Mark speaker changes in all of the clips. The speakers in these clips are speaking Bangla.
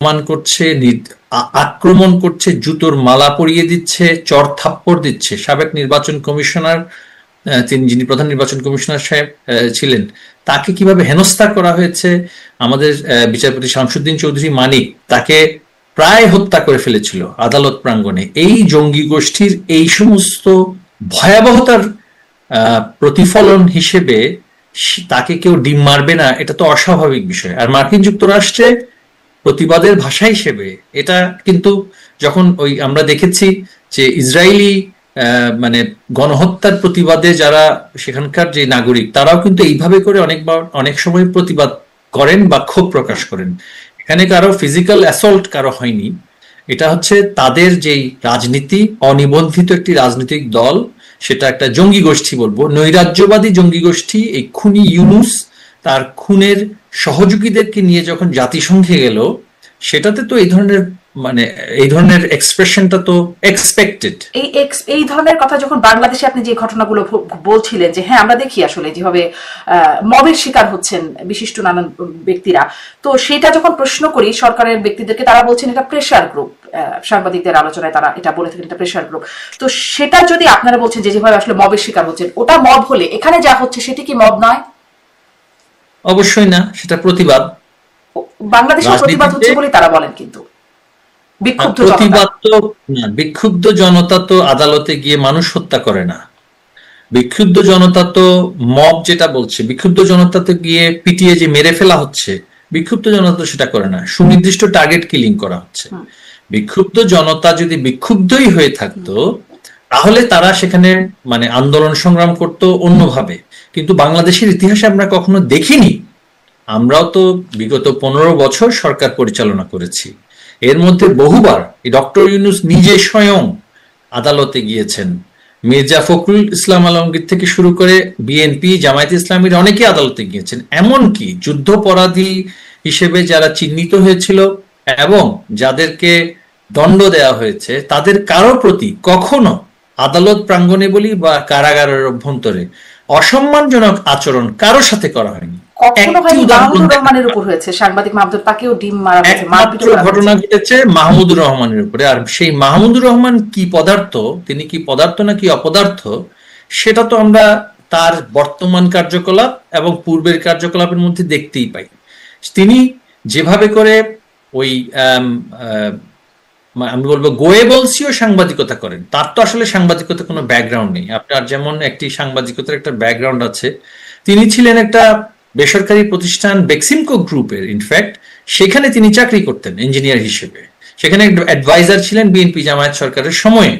Speaker 1: অপমান করছে, আক্রমণ করছে, জুতোর মালা পরিয়ে দিচ্ছে, চর থাপ্পড় দিচ্ছে। সাবেক নির্বাচন কমিশনার, তিনি যিনি প্রধান নির্বাচন কমিশনার সাহেব ছিলেন, তাকে কিভাবে হেনস্থা করা হয়েছে। আমাদের বিচারপতি শামসুদ্দিন চৌধুরী মানিক, তাকে প্রায় হত্যা করে ফেলেছিল আদালত প্রাঙ্গণে। এই জঙ্গি গোষ্ঠীর এই সমস্ত ভয়াবহতার প্রতিফলন হিসেবে তাকে কেউ ডিম মারবে না, এটা তো অস্বাভাবিক বিষয়। আর মার্কিন যুক্তরাষ্ট্রে প্রতিবাদের ভাষা হিসেবে এটা কিন্তু, যখন ওই আমরা দেখেছি যে ইসরায়েলি মানে গণহত্যার প্রতিবাদে যারা সেখানকার যে নাগরিক, তারাও কিন্তু এইভাবে করে অনেক সময় প্রতিবাদ করেন বা ক্ষোভ প্রকাশ করেন। এখানে কারো ফিজিক্যাল অ্যাসল্ট কারো হয়নি, এটা হচ্ছে তাদের যেই রাজনীতি, অনিবন্ধিত একটি রাজনৈতিক দল, সেটা একটা জঙ্গি গোষ্ঠী বলবো, নৈরাজ্যবাদী জঙ্গি গোষ্ঠী। এই খুনি ইউনুস তার খুনের সহযোগীদেরকে নিয়ে যখন জাতিসংঘে গেল, সেটাতে তো এই ধরনের এক্সপ্রেশনটা তো এক্সপেক্টেড।
Speaker 2: এই ধরনের কথা যখন বাংলাদেশে আপনি যে ঘটনাগুলো বলছিলেন, যে হ্যাঁ আমরা দেখি আসলে যেভাবে মবের শিকার হচ্ছেন বিশিষ্ট নানান ব্যক্তিরা, তো সেটা যখন প্রশ্ন করি সরকারের ব্যক্তিদেরকে, তারা বলছেন এটা প্রেশার গ্রুপ। সাংবাদিকদের আলোচনায় তারা এটা বলে থাকেন, এটা প্রেশার গ্রুপ। তো সেটা যদি আপনারা বলছেন যে যেভাবে আসলে মবের শিকার হচ্ছেন, ওটা মব হলে এখানে যা হচ্ছে সেটি কি মব নয়?
Speaker 1: অবশ্যই না, সেটা প্রতিবাদ।
Speaker 2: বাংলাদেশে প্রতিবাদ হচ্ছে বলে তারা বলেন, কিন্তু
Speaker 1: প্রতিবাদ তো না, বিক্ষুব্ধ জনতা তো আদালতে গিয়ে মানুষ হত্যা করে না। বিক্ষুব্ধ জনতা তো, মব যেটা বলছে, বিক্ষুব্ধ জনতাতে গিয়ে পিটিয়ে যে মেরে ফেলা হচ্ছে, বিক্ষুব্ধ জনতা সেটা করে না, সুনির্দিষ্ট টার্গেট কিলিং করা হচ্ছে। বিক্ষুব্ধ জনতা যদি বিক্ষুব্ধই হয়ে থাকতো, তাহলে তারা সেখানে আন্দোলন সংগ্রাম করতো অন্যভাবে। কিন্তু বাংলাদেশের ইতিহাসে আমরা কখনো দেখিনি। আমরাও তো বিগত 15 বছর সরকার পরিচালনা করেছি, এর মধ্যে বহুবার ডক্টর ইউনূস নিজে স্বয়ং আদালতে গিয়েছেন। মির্জা ফখরুল ইসলাম আলমগীর থেকে শুরু করে বিএনপি, জামায়াতে ইসলামীর অনেকে আদালতে গিয়েছেন। এমনকি যুদ্ধপরাধী হিসেবে যারা চিহ্নিত হয়েছিল এবং যাদেরকে দণ্ড দেওয়া হয়েছে, তাদের কারো প্রতি কখনো আদালত প্রাঙ্গণে বলি বা কারাগারের অভ্যন্তরে অসম্মানজনক আচরণ কারো সাথে করা হয়নি।
Speaker 2: কখনো হয়নি মাহমুদুর রহমানের উপর হয়েছে, সাংবাদিক মাহমুদুর, তাকেও ডিম মারা হয়েছে, মারপিট করা হয়েছে।
Speaker 1: ঘটনা ঘটেছে মাহমুদুর রহমানের উপরে। আর সেই মাহমুদুর রহমান কি পদার্থ, তিনি কি পদার্থ নাকি অপদার্থ, সেটা তো আমরা তার বর্তমান কার্যকলাপ এবং পূর্বের কার্যকলাপের মধ্যে দেখতেই পাই। তিনি যেভাবে করে ওই আমি বলবো গোয়েবলসীয় সাংবাদিকতা করেন, তার তো আসলে সাংবাদিকতা কোনো ব্যাকগ্রাউন্ড নেই। আপনার যেমন একটি সাংবাদিকতার একটা ব্যাকগ্রাউন্ড আছে, তিনি ছিলেন একটা বেসরকারি প্রতিষ্ঠান বেক্সিমকো গ্রুপের, ইনফ্যাক্ট সেখানে তিনি চাকরি করতেন ইঞ্জিনিয়ার হিসেবে। সেখানে অ্যাডভাইজার ছিলেন বিএনপি জামায়াত সরকারের সময়ে,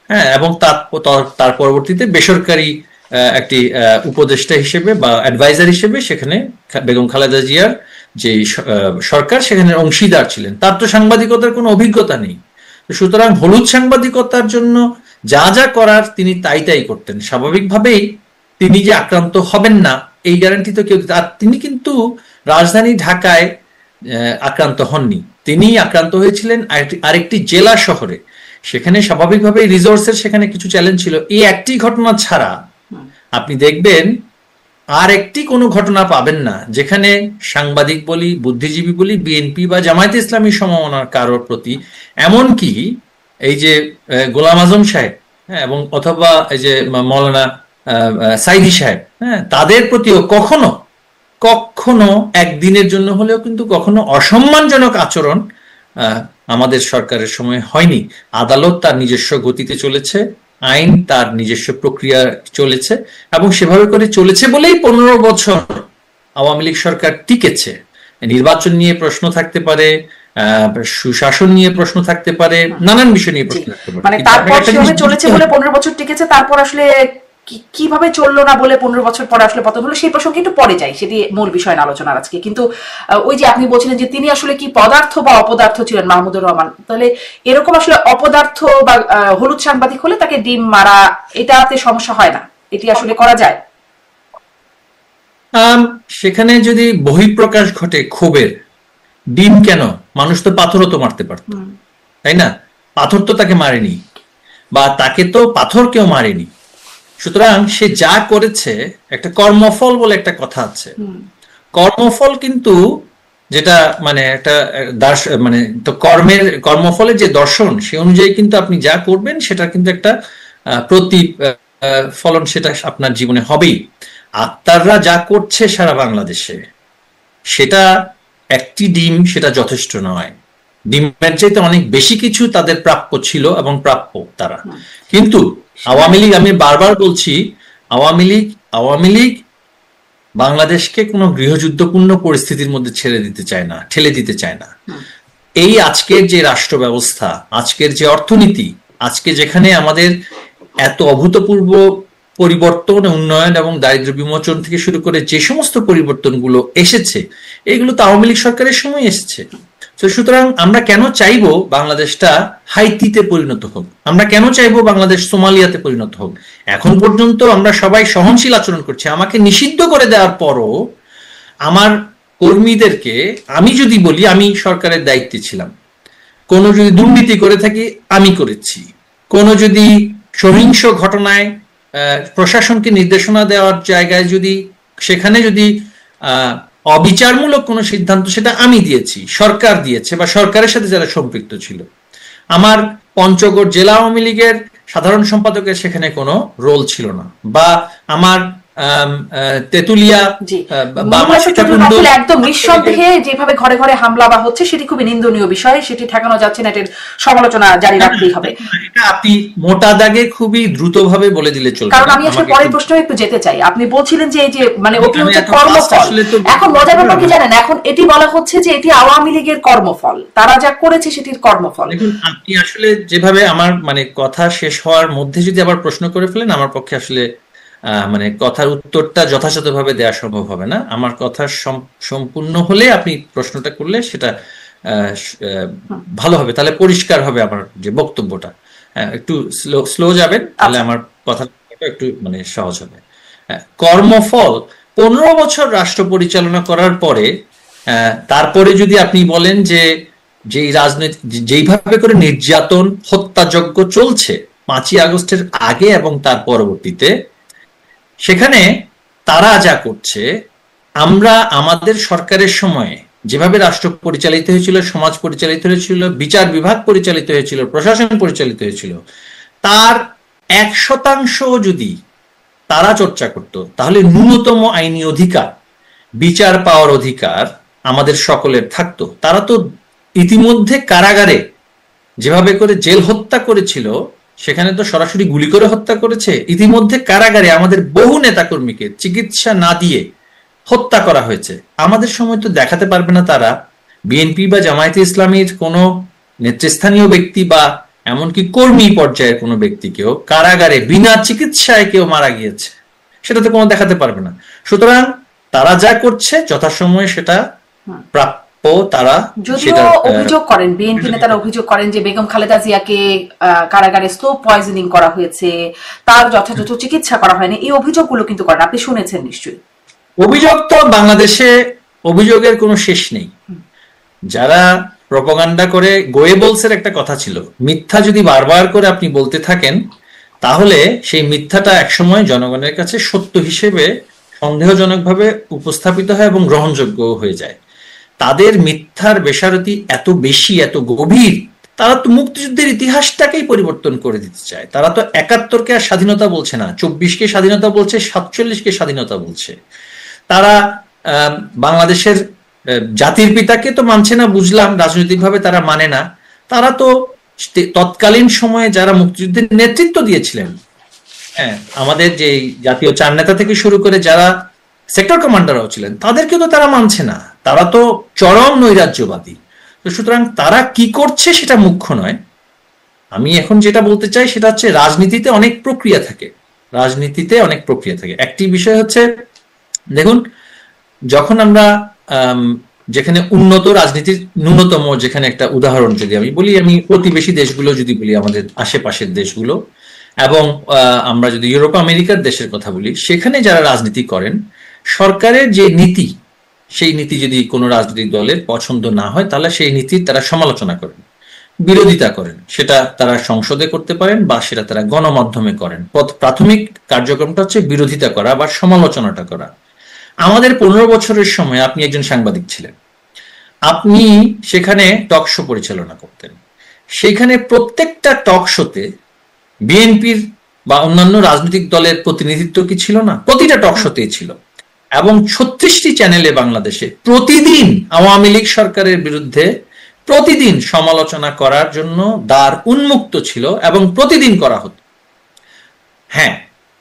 Speaker 1: হ্যাঁ, এবং তার পরবর্তীতে বেসরকারি একটি উপদেষ্টা হিসেবে বা অ্যাডভাইজার হিসেবে সেখানে বেগম খালেদা জিয়ার যে সরকার, সেখানে অংশীদার ছিলেন। তার তো সাংবাদিকতার কোনো অভিজ্ঞতা নেই। সুতরাং হলুদ সাংবাদিকতার জন্য যা যা করার তিনি তাই করতেন। স্বাভাবিকভাবেই তিনি যে আক্রান্ত হবেন না এই গ্যারান্টি তো কেউ, আর তিনি কিন্তু রাজধানী ঢাকায় আক্রান্ত হননি, তিনি আক্রান্ত হয়েছিলেন আরেকটি জেলা শহরে। সেখানে স্বাভাবিকভাবেই রিসোর্সের সেখানে কিছু চ্যালেঞ্জ ছিল। এই একটি ঘটনা ছাড়া আপনি দেখবেন আর একটি কোনো ঘটনা পাবেন না যেখানে সাংবাদিক বলি, বুদ্ধিজীবী বলি, বিএনপি বা জামায়াতে ইসলামী সমমনার কারোর প্রতি, এমনকি এই যে গোলাম আজম সাহেব, হ্যাঁ, এবং অথবা এই যে মৌলানা সাইদি সাহেব, হ্যাঁ, তাদের প্রতিও কখনো কখনো একদিনের জন্য হলেও কিন্তু কখনো অসম্মানজনক আচরণ আমাদের সরকারের সময় হয়নি। আদালত তার নিজস্ব গতিতে চলেছে, আইন তার নিজস্ব প্রক্রিয়া চলেছে, এবং সেভাবে করে চলেছে বলেই 15 বছর আওয়ামী লীগ সরকার টিকেছে। নির্বাচন নিয়ে প্রশ্ন থাকতে পারে, সুশাসন নিয়ে প্রশ্ন থাকতে পারে, নানান বিষয় নিয়ে প্রশ্ন থাকতে পারে,
Speaker 2: তারপর সেভাবে চলেছে বলে 15 বছর টিকেছে। তারপর আসলে কিভাবে চললো না বলে 15 বছর পরে আসলে পতন হলো, সেই প্রসঙ্গে একটু পরে যাই, সেটি মূল বিষয় না আলোচনার আজকে। কিন্তু ওই যে আপনি বলছিলেন যে তিনি আসলে কি পদার্থ বা অপদার্থ ছিলেন মাহমুদুর রহমান, তাহলে এরকম আসলে অপদার্থ বা হলুদ সাংবাদিক হলে তাকে ডিম মারা, এটাতে সমস্যা হয় না? এটি আসলে করা যায়?
Speaker 1: সেখানে যদি বহিঃপ্রকাশ ঘটে ক্ষোভের, ডিম কেন, মানুষ তো পাথরও তো মারতে পারত, তাই না? পাথর তো তাকে মারেনি, বা তাকে তো পাথর কেউ মারেনি। সুতরাং সে যা করেছে, একটা কর্মফল বলে একটা কথা আছে, কর্মফল কিন্তু যেটা মানে একটা মানে তো কর্মফলের যে দর্শন সে অনুযায়ী কিন্তু আপনি যা করবেন সেটা কিন্তু একটা ফলন সেটা আপনার জীবনে হবেই। আক্তাররা যা করছে সারা বাংলাদেশে, সেটা একটি ডিম সেটা যথেষ্ট নয়। ডিমের চাইতে অনেক বেশি কিছু তাদের প্রাপ্য ছিল এবং প্রাপ্য তারা। কিন্তু আওয়ামী লীগ, আমি বারবার বলছি, আওয়ামী লীগ বাংলাদেশকে কোনো গৃহযুদ্ধপূর্ণ পরিস্থিতির মধ্যে ঠেলে দিতে চায় না। এই আজকের যে রাষ্ট্র ব্যবস্থা, আজকের যে অর্থনীতি, আজকে যেখানে আমাদের এত অভূতপূর্ব পরিবর্তন, উন্নয়ন এবং দারিদ্র বিমোচন থেকে শুরু করে যে সমস্ত পরিবর্তনগুলো এসেছে, এগুলো তো আওয়ামী লীগ সরকারের সময় এসেছে। তো সুতরাং আমরা কেন চাইবো বাংলাদেশটা হাইতিতে পরিণত হোক? আমরা কেন চাইবো বাংলাদেশ সোমালিয়াতে পরিণত হোক? এখন পর্যন্ত আমরা সবাই সহনশীল আচরণ করছি। আমাকে নিষিদ্ধ করে দেওয়ার পরও আমার কর্মীদেরকে, আমি যদি বলি আমি সরকারের দায়িত্বে ছিলাম, কোনো যদি দুর্নীতি করে থাকি আমি করেছি, কোনো যদি সহিংস ঘটনায় প্রশাসনকে নির্দেশনা দেওয়ার জায়গায় সেখানে যদি অবিচারমূলক কোনো সিদ্ধান্ত, সেটা আমি দিয়েছি, সরকার দিয়েছে বা সরকারের সাথে যারা সম্পৃক্ত ছিল। আমার পঞ্চগড় জেলা আওয়ামী লীগের সাধারণ সম্পাদকের সেখানে কোনো রোল ছিল না, বা আমার তেতুলিয়া
Speaker 2: একদম নিঃসন্দেহে যেভাবে ঘরে ঘরে হামলা বা হচ্ছে সেটি খুবই নিন্দনীয় বিষয়, সেটি ঠেকানো যাচ্ছে না, এটার সমালোচনা জারি রাখতেই হবে।
Speaker 1: এটা আপনি মোটা দাগে খুবই দ্রুতভাবে বলে দিলে চলবে।
Speaker 2: কারণ আমি আসলে পরের প্রশ্নে একটু যেতে চাই। আপনি বলছিলেন যে এই যে মানে ওটি হচ্ছে কর্মফল। এখন মজার ব্যাপার কি জানেন, এখন এটি বলা হচ্ছে যে এটি আওয়ামী লীগের কর্মফল, তারা যা করেছে সেটির কর্মফল।
Speaker 1: দেখুন, আপনি আসলে যেভাবে আমার মানে কথা শেষ হওয়ার মধ্যে যদি আবার প্রশ্ন করে ফেলেন, আমার পক্ষে আসলে মানে কথার উত্তরটা যথাযথভাবে দেওয়া সম্ভব হবে না। আমার কথা সম্পূর্ণ হলে আপনি প্রশ্নটা করলে সেটা ভালো হবে, তাহলে পরিষ্কার হবে আমার যে বক্তব্যটা। একটু স্লো যাবেন, তাহলে আমার কথাটা একটু মানে সহজ হবে। কর্মফল 15 বছর রাষ্ট্র পরিচালনা করার পরে তারপরে যদি আপনি বলেন যে যেই রাজনীতি, যেইভাবে করে নির্যাতন হত্যাযজ্ঞ চলছে 5ই আগস্টের আগে এবং তার পরবর্তীতে, সেখানে তারা যা করছে, আমরা আমাদের সরকারের সময়ে যেভাবে রাষ্ট্র পরিচালিত হয়েছিল, সমাজ পরিচালিত হয়েছিল, বিচার বিভাগ পরিচালিত হয়েছিল, প্রশাসন পরিচালিত হয়েছিল, তার 1% যদি তারা চর্চা করত, তাহলে ন্যূনতম আইনি অধিকার, বিচার পাওয়ার অধিকার আমাদের সকলের থাকতো। তারা তো ইতিমধ্যে কারাগারে যেভাবে করে জেল হত্যা করেছিল, সেখানে তো সরাসরি গুলি করে হত্যা করেছে। ইতিমধ্যে কারাগারে আমাদের বহু নেতাকর্মীকে চিকিৎসা না দিয়ে হত্যা করা হয়েছে। আমাদের সময় তো দেখাতে পারবে না তারা বিএনপি বা জামায়াতে ইসলামীর কোনো নেতৃস্থানীয় ব্যক্তি বা এমনকি কর্মী পর্যায়ের কোনো ব্যক্তিকেও কারাগারে বিনা চিকিৎসায় কেউ মারা গিয়েছে, সেটা তো কোনো দেখাতে পারবে না। সুতরাং তারা যা করছে যথাসময়ে সেটা প্রাপ্য। তারা
Speaker 2: যদিও অভিযোগ করেন, বিএনপি নেতারা অভিযোগ করেন যে বেগম খালেদা জিয়াকে কারাগারে স্লো পয়জনিং করা হয়েছে, তার যথাযথ চিকিৎসা করা হয়নি, এই অভিযোগগুলো কিন্তু করেন, আপনি শুনেছেন নিশ্চয়ই।
Speaker 1: অভিযোগ তো বাংলাদেশে অভিযোগের কোনো শেষ নেই। যারা প্রপাগান্ডা করে, গোয়েবলসের একটা কথা ছিল, মিথ্যা যদি বারবার করে আপনি বলতে থাকেন, তাহলে সেই মিথ্যাটা একসময় জনগণের কাছে সত্য হিসেবে সন্দেহজনকভাবে উপস্থাপিত হয় এবং গ্রহণযোগ্য হয়ে যায়। তাদের মিথ্যার বেসারতি এত বেশি, এত গভীর, তারা তো মুক্তিযুদ্ধের ইতিহাসটাকেই পরিবর্তন করে দিতে চায়। তারা তো 71কে আর স্বাধীনতা বলছে না, 24কে স্বাধীনতা বলছে, 47কে স্বাধীনতা বলছে। তারা বাংলাদেশের জাতির পিতাকে তো মানছে না, বুঝলাম, রাজনৈতিকভাবে তারা মানে না। তারা তো তৎকালীন সময়ে যারা মুক্তিযুদ্ধের নেতৃত্ব দিয়েছিলেন, হ্যাঁ, আমাদের যে জাতীয় চার নেতা থেকে শুরু করে যারা সেক্টর কমান্ডারও ছিলেন, তাদেরকে তো তারা মানছে না। তারা তো চরম নৈরাজ্যবাদী। তো সুতরাং তারা কি করছে সেটা মুখ্য নয়। আমি এখন যেটা বলতে চাই সেটা হচ্ছে রাজনীতিতে অনেক প্রক্রিয়া থাকে। একটি বিষয় হচ্ছে, দেখুন, যখন আমরা যেখানে উন্নত রাজনীতির ন্যূনতম, যেখানে একটা উদাহরণ যদি আমি বলি, আমি প্রতিবেশী দেশগুলো যদি বলি, আমাদের আশেপাশের দেশগুলো, এবং আমরা যদি ইউরোপ আমেরিকার দেশের কথা বলি, সেখানে যারা রাজনীতি করেন, সরকারের যে নীতি, সেই নীতি যদি কোনো রাজনৈতিক দলের পছন্দ না হয়, তাহলে সেই নীতির তারা সমালোচনা করেন, বিরোধিতা করেন। সেটা তারা সংসদে করতে পারেন বা সেটা তারা গণমাধ্যমে করেন। প্রাথমিক কার্যক্রমটা হচ্ছে বিরোধিতা করা বা সমালোচনাটা করা। আমাদের 15 বছরের সময় আপনি একজন সাংবাদিক ছিলেন, আপনি সেখানে টক শো পরিচালনা করতেন, সেখানে প্রত্যেকটা টক শোতে বিএনপির বা অন্যান্য রাজনৈতিক দলের প্রতিনিধিত্ব কি ছিল না? প্রতিটা টক শোতেই ছিল। এবং 36টি চ্যানেলে বাংলাদেশে প্রতিদিন আওয়ামী লীগ সরকারের বিরুদ্ধে প্রতিদিন সমালোচনা করার জন্য দ্বার উন্মুক্ত ছিল এবং প্রতিদিন করা হতো। হ্যাঁ,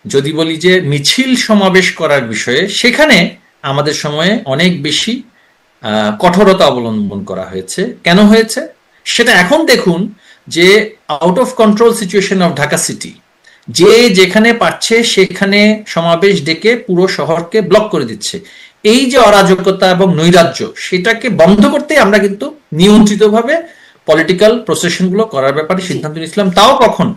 Speaker 1: যদি বলি যে মিছিল সমাবেশ করার বিষয়ে, সেখানে আমাদের সময়ে অনেক বেশি কঠোরতা অবলম্বন করা হয়েছে। কেন হয়েছে সেটা এখন দেখুন, যে out of control situation of Dhaka city, যে যেখানে পারছে সেখানে সমাবেশ ডেকে পুরো শহরকে ব্লক করে দিচ্ছে। এই যে অরাজকতা এবং নৈরাজ্য, সেটাকে বন্ধ করতে আমরা কিন্তু নিয়ন্ত্রিতভাবে পলিটিক্যাল প্রসেশনগুলো করার ব্যাপারে সিদ্ধান্ত নিয়েছিলাম। তাও কখন?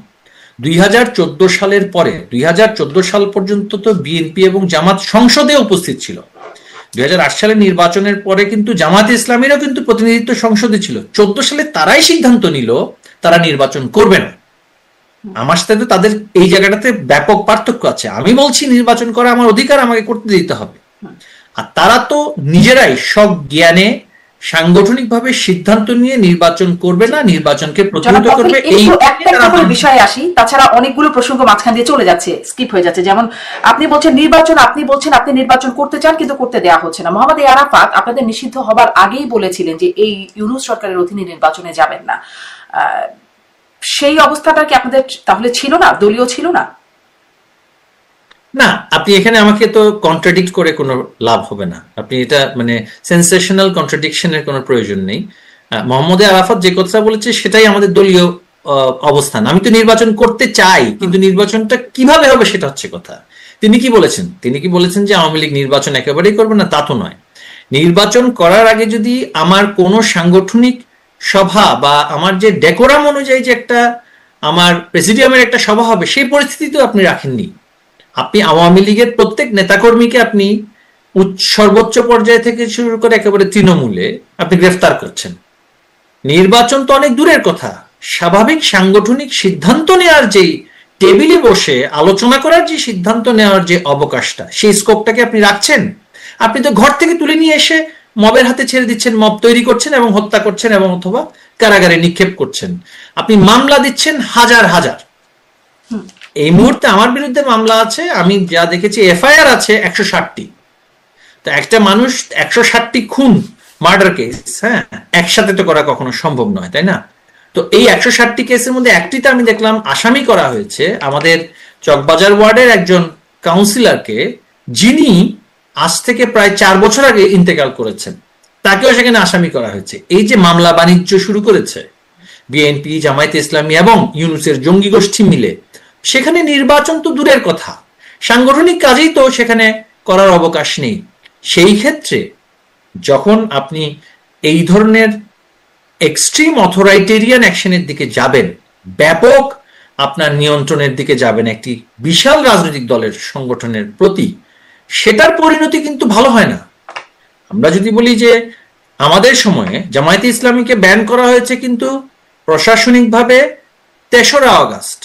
Speaker 1: 2014 সালের পরে। 2014 সাল পর্যন্ত তো বিএনপি এবং জামাত সংসদে উপস্থিত ছিল। 2008 সালের নির্বাচনের পরে কিন্তু জামাত ইসলামীরও কিন্তু প্রতিনিধিত্ব সংসদে ছিল। 14 সালে তারাই সিদ্ধান্ত নিল তারা নির্বাচন করবে না। আমার সাথে তো তাদের এই জায়গাটাতে ব্যাপক পার্থক্য আছে। আমি বলছি নির্বাচন করা আমার অধিকার, আমাকে করতে দিতে হবে। আর তারা তো নিজেরাই সব জ্ঞানে সাংগঠনিকভাবে সিদ্ধান্ত নিয়ে নির্বাচন করবে না, নির্বাচনকে প্রতিহত করবে। এই
Speaker 2: বিষয়ে আসি, তাছাড়া অনেকগুলো প্রসঙ্গ মাঝখান দিয়ে চলে যাচ্ছে, স্কিপ হয়ে যাচ্ছে। যেমন আপনি বলছেন নির্বাচন, আপনি বলছেন আপনি নির্বাচন করতে চান কিন্তু করতে দেওয়া হচ্ছে না। মোহাম্মদ আরাফাত আপনাদের নিষিদ্ধ হবার আগেই বলেছিলেন যে এই ইউনূস সরকারের অধীনে নির্বাচনে যাবেন না। সেই অবস্থাটা কি আপনাদের তাহলে ছিল না, দলীয় ছিল না?
Speaker 1: না, আপনি এখানে আমাকে তো কন্ট্রাডিক্ট করে কোনো লাভ হবে না। আপনি এটা মানে সেন্সেশনাল কন্ট্রাডিকশনের কোনো প্রয়োজন নেই। মোহাম্মদ আরাফাত যে কথা বলেছে সেটাই আমাদের দলীয় অবস্থান। আমি তো নির্বাচন করতে চাই, কিন্তু নির্বাচনটা কিভাবে হবে সেটা হচ্ছে কথা। তিনি কি বলেছেন? তিনি কি বলেছেন যে আওয়ামী লীগ নির্বাচন একেবারেই করবে না? তা তো নয়। নির্বাচন করার আগে যদি আমার কোনো সাংগঠনিক সভা বা আমার যে ডেকোরাম অনুযায়ী যে একটা আমার প্রেসিডিয়ামের একটা সভা হবে, সেই পরিস্থিতি তো আপনি রাখেননি। আপনি আওয়ামী লীগের প্রত্যেক নেতাকর্মীকে আপনি সর্বোচ্চ পর্যায় থেকে শুরু করে একেবারে তৃণমূলে আপনি গ্রেফতার করছেন। নির্বাচন তো অনেক দূরের কথা। স্বাভাবিক সাংগঠনিক সিদ্ধান্ত নেওয়ার যে টেবিলে বসে আলোচনা করার যে সিদ্ধান্ত নেওয়ার যে অবকাশটা, সেই স্কোপটাকে আপনি রাখছেন? আপনি তো ঘর থেকে তুলে নিয়ে এসে মবের হাতে ছেড়ে দিচ্ছেন, মব তৈরি করছেন এবং হত্যা করছেন এবং অথবা কারাগারে নিক্ষেপ করছেন। আপনি মামলা দিচ্ছেন হাজার হাজার। এই মুহূর্তে আমার বিরুদ্ধে মামলা আছে, আমি যা দেখেছি এফআইআর আছে 160টি। তো একটা মানুষ 160টি খুন, মার্ডার কেস, হ্যাঁ, একসাথে তো করা কখনো সম্ভব নয়, তাই না? তো এই 160টি কেসের মধ্যে একটিতে আমি দেখলাম আসামি করা হয়েছে আমাদের চকবাজার ওয়ার্ডের একজন কাউন্সিলরকে, যিনি আজ থেকে প্রায় 4 বছর আগে ইন্তেকাল করেছেন। তাকেও সেখানে আসামি করা হয়েছে। এই যে মামলা বাণিজ্য শুরু করেছে বিএনপি, জামায়াতে ইসলামী এবং ইউনূসের জঙ্গি গোষ্ঠী মিলে, সেখানে নির্বাচন তো দূরের কথা, সাংগঠনিক কাজেই তো সেখানে করার অবকাশ নেই। সেই ক্ষেত্রে যখন আপনি এই ধরনের এক্সট্রিম অথরাইটেরিয়ান অ্যাকশনের দিকে যাবেন, ব্যাপক আপনার নিয়ন্ত্রণের দিকে যাবেন একটি বিশাল রাজনৈতিক দলের সংগঠনের প্রতি, সেটার পরিণতি কিন্তু ভালো হয় না। আমরা যদি বলি যে আমাদের সময়ে জামায়াতে ইসলামীকে ব্যান করা হয়েছে কিন্তু প্রশাসনিকভাবে 3রা আগস্ট,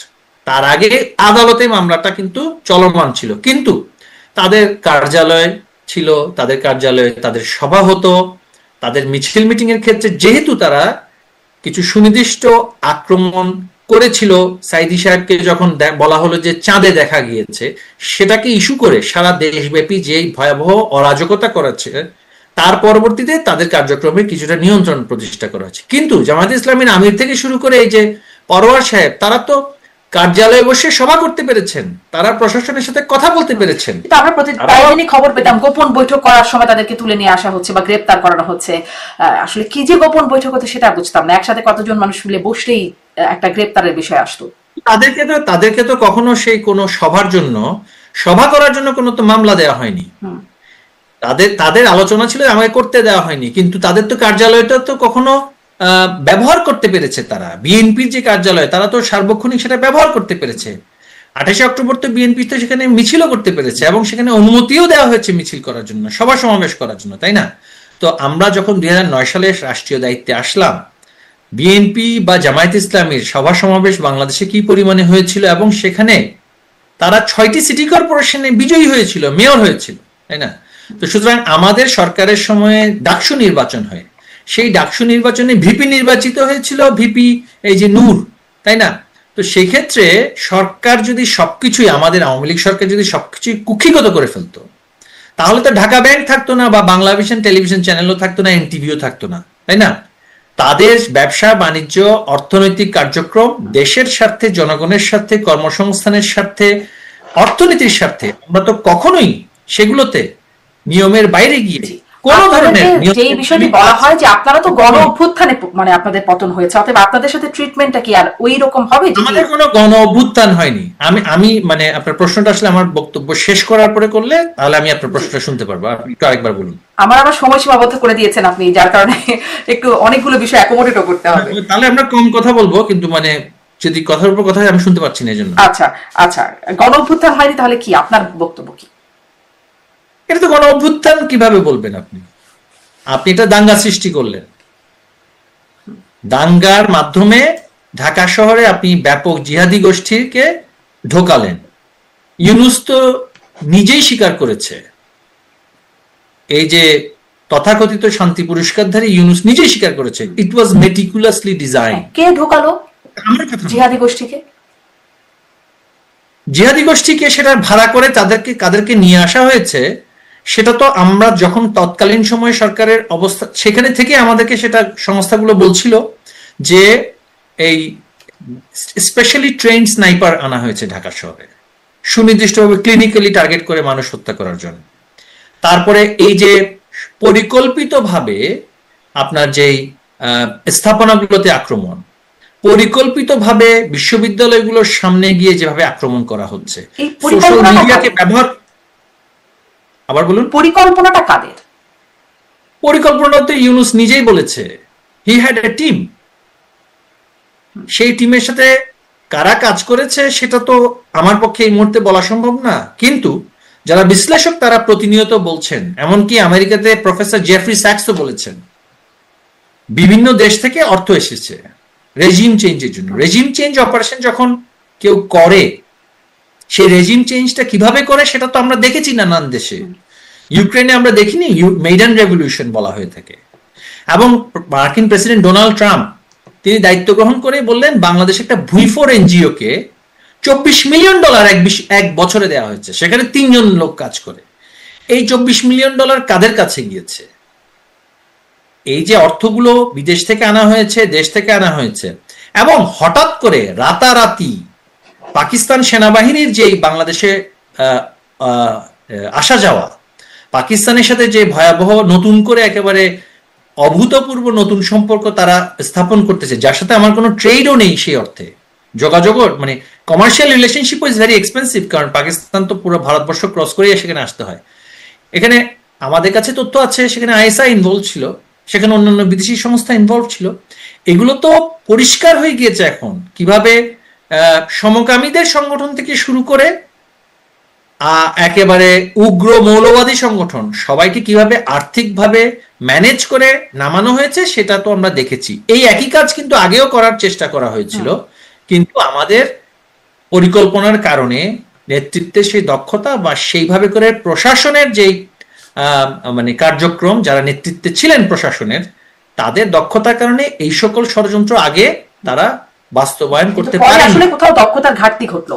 Speaker 1: তার আগে আদালতে মামলাটা কিন্তু চলমান ছিল, কিন্তু তাদের কার্যালয় ছিল, তাদের কার্যালয়ে তাদের সভা হতো, তাদের মিছিল মিটিং এর ক্ষেত্রে যেহেতু তারা কিছু সুনির্দিষ্ট আক্রমণ করেছিল, সাইদি সাহেবকে যখন বলা হলো যে চাঁদে দেখা গিয়েছে, সেটাকে ইস্যু করে সারা দেশব্যাপী যে ভয়াবহ অরাজকতা করেছে, তার পরবর্তীতে তাদের কার্যক্রমে কিছুটা নিয়ন্ত্রণ প্রতিষ্ঠা করা হয়েছে। কিন্তু জামায়াতে ইসলামীর আমির থেকে শুরু করে এই যে পরোয়ার সাহেব, তারা তো কার্যালয়ে বসে সভা করতে পেরেছেন, তারা প্রশাসনের সাথে কথা বলতে পেরেছেন।
Speaker 2: আমরা প্রতিদিনই খবর পেতাম গোপন বৈঠক করার সময় তাদেরকে তুলে নিয়ে আসা হচ্ছে বা গ্রেপ্তার করানো হচ্ছে। আসলে কি যে গোপন বৈঠক হতো সেটা বুঝতাম না। একসাথে কতজন মানুষ মিলে বসলেই একটা গ্রেপ্তারের বিষয় আসতো।
Speaker 1: তাদেরকে তো কখনো সেই কোনো সভার জন্য, সভা করার জন্য কোনো তো মামলা দেওয়া হয়নি। তাদের আলোচনা ছিল আমাকে করতে দেওয়া হয়নি, কিন্তু তাদের তো কার্যালয়টা তো কখনো ব্যবহার করতে পেরেছে। তারা বিএনপির যে কার্যালয়, তারা তো সার্বক্ষণিক সেটা ব্যবহার করতে পেরেছে। 28 অক্টোবর তো বিএনপি তো সেখানে মিছিলও করতে পেরেছে এবং সেখানে অনুমতিও দেওয়া হয়েছে মিছিল করার জন্য, সভা সমাবেশ করার জন্য, তাই না? তো আমরা যখন 2009 সালে রাষ্ট্রীয় দায়িত্বে আসলাম, বিএনপি বা জামায়াত ইসলামীর সভা সমাবেশ বাংলাদেশে কি পরিমাণে হয়েছিল এবং সেখানে তারা 6টি সিটি কর্পোরেশনে বিজয়ী হয়েছিল, মেয়র হয়েছিল, তাই না? তো সুতরাং আমাদের সরকারের সময়ে ডাকসু নির্বাচন হয়, সেই ডাকসু নির্বাচনে ভিপি নির্বাচিত হয়েছিল ভিপি এই যে নূর, তাই না? তো সেই ক্ষেত্রে সরকার যদি সবকিছুই, আমাদের আওয়ামী লীগ সরকার যদি সবকিছুই কুক্ষিগত করে ফেলতো, তাহলে তো ঢাকা ব্যাংক থাকতো না, বা বাংলা ভিশন টেলিভিশন চ্যানেলও থাকতো না, এনটিভিও থাকতো না, তাই না? তাদের ব্যবসা বাণিজ্য অর্থনৈতিক কার্যক্রম দেশের স্বার্থে, জনগণের স্বার্থে, কর্মসংস্থানের স্বার্থে, অর্থনীতির স্বার্থে আমরা তো কখনোই সেগুলোতে নিয়মের বাইরে গিয়ে কোন ধরনের
Speaker 2: যে বিষয়টি বলা হয় যে আপনারা তো গণ অভ্যুত্থানে মানে আপনাদের পতন হয়েছে, অতএব আপনাদের সাথে ট্রিটমেন্টটা কি আর ওই রকম হবে?
Speaker 1: আমাদের কোনো গণ অভ্যুত্থান হয়নি। আমি মানে আপনার প্রশ্নটা আসলে আমার বক্তব্য শেষ করার পরে করলে তাহলে আমি আপনার প্রশ্নটা শুনতে পারবো, আপনি একটু আরেকবার বলুন।
Speaker 2: আবার সময় সীমাবদ্ধ করে দিয়েছেন আপনি, যার কারণে একটু অনেকগুলো বিষয় অ্যাকোমোডেটও করতে হবে।
Speaker 1: তাহলে আমরা কম কথা বলবো, কিন্তু মানে যদি কথার উপর কথা আমি শুনতে পাচ্ছি না এই জন্য।
Speaker 2: আচ্ছা আচ্ছা, গণ অভ্যুত্থান হয়নি, তাহলে কি আপনার বক্তব্য কি?
Speaker 1: এটা তো গণ অভ্যুত্থান কিভাবে বলবেন আপনি? আপনি এটা দাঙ্গা সৃষ্টি করলেন, দাঙ্গার মাধ্যমে ঢাকা শহরে আপনি ব্যাপক জিহাদি গোষ্ঠীকে ঢোকালেন। ইউনূস তো নিজেই স্বীকার করেছে, এই যে তথাকথিত শান্তি পুরস্কারধারী ইউনূস নিজেই স্বীকার করেছে, ইট ওয়াজ মেটিকুলাসলি ডিজাইন।
Speaker 2: কে ঢোকালো জিহাদি গোষ্ঠীকে?
Speaker 1: জিহাদি গোষ্ঠীকে সেটা ভাড়া করে কাদেরকে নিয়ে আসা হয়েছে সেটা তো আমরা যখন তৎকালীন সময়ে সরকারের অবস্থা, সেখানে থেকে আমাদেরকে সেটা সংস্থাগুলো বলছিল যে এই স্পেশালি ট্রেন্ড স্নাইপার আনা হয়েছে ঢাকা শহরে, সুনির্দিষ্টভাবে ক্লিনিক্যালি টার্গেট করে মানুষ হত্যা করার জন্য। তারপরে এই যে পরিকল্পিতভাবে আপনার যেই স্থাপনাগুলোতে আক্রমণ, পরিকল্পিতভাবে বিশ্ববিদ্যালয়গুলোর সামনে গিয়ে যেভাবে আক্রমণ করা হচ্ছে, সোশ্যাল মিডিয়াকে ব্যবহার, আবার বলুন
Speaker 2: পরিকল্পনাটা কাদের?
Speaker 1: পরিকল্পনা তো ইউনূস নিজেই বলেছে, হি হ্যাড এ টিম। সেই টিমের সাথে কারা কাজ করেছে সেটা তো আমার পক্ষে এই মুহূর্তে বলা সম্ভব না, কিন্তু যারা বিশ্লেষক তারা প্রতিনিয়ত বলছেন, এমনকি আমেরিকাতে প্রফেসর জেফরি স্যাক্সও বলেছেন বিভিন্ন দেশ থেকে অর্থ এসেছে রেজিম চেঞ্জের জন্য। রেজিম চেঞ্জ অপারেশন যখন কেউ করে, সেই রেজিম চেঞ্জটা কিভাবে করে সেটা তো আমরা দেখেছি নানান দেশে। ইউক্রেনে আমরা দেখিনি, মেইডান রেভলিউশন বলা হয়ে থাকে। এবং মার্কিন প্রেসিডেন্ট ডোনাল্ড ট্রাম্প তিনি দায়িত্ব গ্রহণ করে বললেন বাংলাদেশ একটা ভুইফোর এনজিও কে $24 মিলিয়ন এক বছরে দেওয়া হয়েছে, সেখানে 3 জন লোক কাজ করে। এই $24 মিলিয়ন কাদের কাছে গিয়েছে? এই যে অর্থগুলো বিদেশ থেকে আনা হয়েছে, দেশ থেকে আনা হয়েছে, এবং হঠাৎ করে রাতারাতি পাকিস্তান সেনাবাহিনীর যেই বাংলাদেশে আসা যাওয়া, পাকিস্তানের সাথে যে ভয়াবহ নতুন করে একেবারে অভূতপূর্ব নতুন সম্পর্ক তারা স্থাপন করতেছে, যার সাথে আমার কোনো ট্রেডও নেই, সেই অর্থে যোগাযোগও মানে commercial relationship is very expensive, কারণ পাকিস্তান তো পুরো ভারতবর্ষ ক্রস করে সেখানে আসতে হয়। এখানে আমাদের কাছে তথ্য আছে সেখানে আইএসআই ইনভলভ ছিল, সেখানে অন্যান্য বিদেশি সংস্থা ইনভলভ ছিল। এগুলো তো পরিষ্কার হয়ে গিয়েছে এখন, কিভাবে সমকামীদের সংগঠন থেকে শুরু করে একেবারে উগ্র মৌলবাদী সংগঠন সবাইকে কিভাবে আর্থিকভাবে ম্যানেজ করে নামানো হয়েছে সেটা তো আমরা দেখেছি। এই একই কাজ কিন্তু আগেও করার চেষ্টা করা হয়েছিল, কিন্তু আমাদের পরিকল্পনার কারণে, নেতৃত্বের সেই দক্ষতা বা সেইভাবে করে প্রশাসনের যেই মানে কার্যক্রম, যারা নেতৃত্বে ছিলেন প্রশাসনের, তাদের দক্ষতার কারণে এই সকল ষড়যন্ত্র আগে তারা বাস্তবায়ন করতে পারে।
Speaker 2: আসলে কোথাও দক্ষতার ঘাটতি ঘটলো।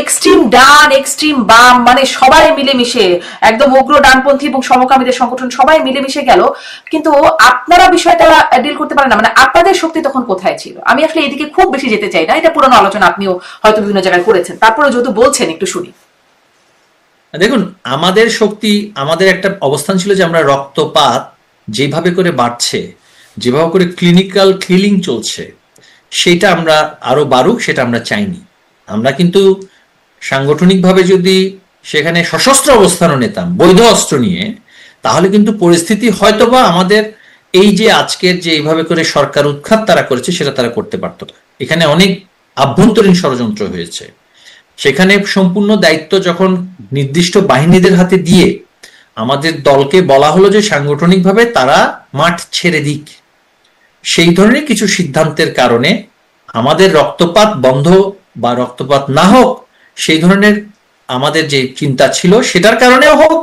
Speaker 2: এক্সট্রিম ডান, এক্সট্রিম বাম, মানে সবাই মিলেমিশে, একদম উগ্র ডানপন্থী এবং সমকামীদের সংগঠন সবাই মিলেমিশে গেল, কিন্তু আপনারা বিষয়টা ডিল করতে পারেন না। মানে আপনাদের শক্তি তখন কোথায় ছিল? আমি আসলে এদিকে খুব বেশি যেতে চাই না, এটা পুরনো আলোচনা, আপনিও হয়তো বিভিন্ন জায়গায় করেছেন, তারপরে যেহেতু বলছেন একটু শুনি।
Speaker 1: দেখুন, আমাদের শক্তি, আমাদের একটা অবস্থান ছিল যে আমরা রক্তপাত যেভাবে করে বাড়ছে, যেভাবে করে ক্লিনিক্যাল কিলিং চলছে, সেটা আমরা আরো বাড়ুক সেটা আমরা চাইনি। আমরা কিন্তু সাংগঠনিকভাবে যদি সেখানে সশস্ত্র অবস্থানও নিতাম বৈধ অস্ত্র নিয়ে, তাহলে কিন্তু পরিস্থিতি হয়তোবা আমাদের এই যে আজকের যে এইভাবে করে সরকার উৎখাত তারা করেছে সেটা তারা করতে পারতো না। এখানে অনেক আভ্যন্তরীণ ষড়যন্ত্র হয়েছে। সেখানে সম্পূর্ণ দায়িত্ব যখন নির্দিষ্ট বাহিনীদের হাতে দিয়ে আমাদের দলকে বলা হলো যে সাংগঠনিকভাবে তারা মাঠ ছেড়ে দিক, সেই ধরনের কিছু সিদ্ধান্তের কারণে আমাদের রক্তপাত বন্ধ বা রক্তপাত না হোক, সেই ধরনের আমাদের যে চিন্তা ছিল সেটার কারণেও হোক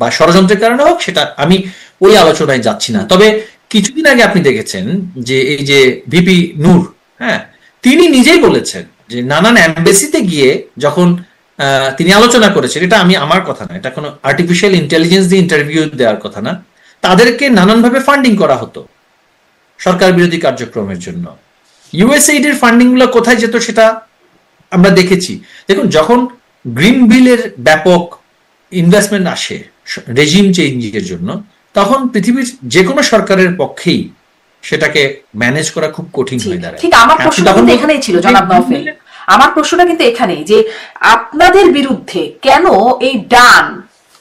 Speaker 1: বা ষড়যন্ত্রের কারণে হোক, সেটা আমি ওই আলোচনায় যাচ্ছি না। তবে কিছুদিন আগে আপনি দেখেছেন যে এই যে ভিপি নূর, হ্যাঁ, তিনি নিজেই বলেছেন যে নানান এমবেসিতে গিয়ে যখন তিনি আলোচনা করেছেন, এটা আমার কথা না, এটা কোনো আর্টিফিশিয়াল ইন্টেলিজেন্স দিয়ে ইন্টারভিউ দেওয়ার কথা না, তাদেরকে নানানভাবে ফান্ডিং করা হতো সরকার বিরোধী কার্যক্রমের জন্য। ইউএসএইড এর ফান্ডিং গুলো কোথায় যেত সেটা আমরা দেখেছি। দেখুন, যখন গ্রিন বিলের ব্যাপক ইনভেস্টমেন্ট আসে রেজিম চেঞ্জের জন্য, তখন পৃথিবীর যে কোনো সরকারের পক্ষেই সেটাকে ম্যানেজ করা খুব কঠিন হয়ে দাঁড়ায়।
Speaker 2: ঠিক, আমার প্রশ্ন কিন্তু এখানেই ছিল জনাব নওফেল, আমার প্রশ্নটা কিন্তু এখানেই যে আপনাদের বিরুদ্ধে কেন এই ডান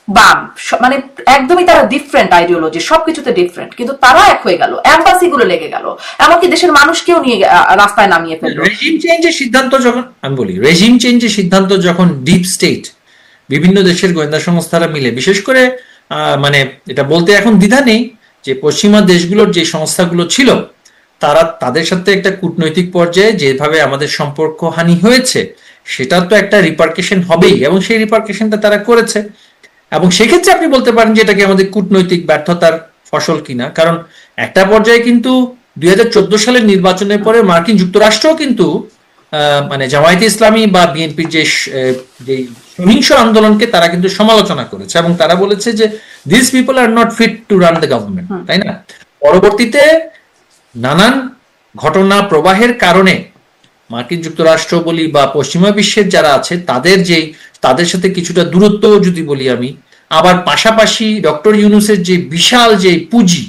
Speaker 2: বাম মানে একদমই তারা ডিফারেন্ট আইডিওলজি, সবকিছুতে ডিফারেন্ট, কিন্তু তারা এক হয়ে গেল, এম্বাসি গুলো লেগে গেল, এমনকি দেশের মানুষকেও নিয়ে রাস্তায় নামিয়ে ফেললো।
Speaker 1: রেজিম চেঞ্জের সিদ্ধান্ত যখন, আমি বলি, রেজিম চেঞ্জের সিদ্ধান্ত যখন ডিপ স্টেট বিভিন্ন দেশের গোয়েন্দা সংস্থারা মিলে, বিশেষ করে মানে এটা বলতে এখন দ্বিধা নেই যে পশ্চিমা দেশগুলোর যে সংস্থাগুলো ছিল তারা তাদের সাথে একটা কূটনৈতিক পর্যায়ে যেভাবে আমাদের সম্পর্ক হানি হয়েছে সেটার তো একটা রিপার্কেশন হবেই, এবং সেই রিপার্কেশনটা তারা করেছে। এবং সেক্ষেত্রে আপনি বলতে পারেন যে এটাকে আমাদের কূটনৈতিক ব্যর্থতার ফসল কিনা, কারণ একটা পর্যায়ে কিন্তু 2014 সালের নির্বাচনের পরে মার্কিন যুক্তরাষ্ট্রও কিন্তু মানে জামায়াতে ইসলামী বা বিএনপির যে সহিংস আন্দোলনকে তারা কিন্তু সমালোচনা করেছে, এবং তারা বলেছে যে this people are not fit to run the government, তাই না? পরবর্তীতে নানান ঘটনা প্রবাহের কারণে মার্কিন যুক্তরাষ্ট্র বলি বা পশ্চিমা বিশ্বের যারা আছে তাদের সাথে কিছুটা দূরত্ব যদি বলি আমি, আবার পাশাপাশি ডক্টর ইউনূসের যে বিশাল যে পুঁজি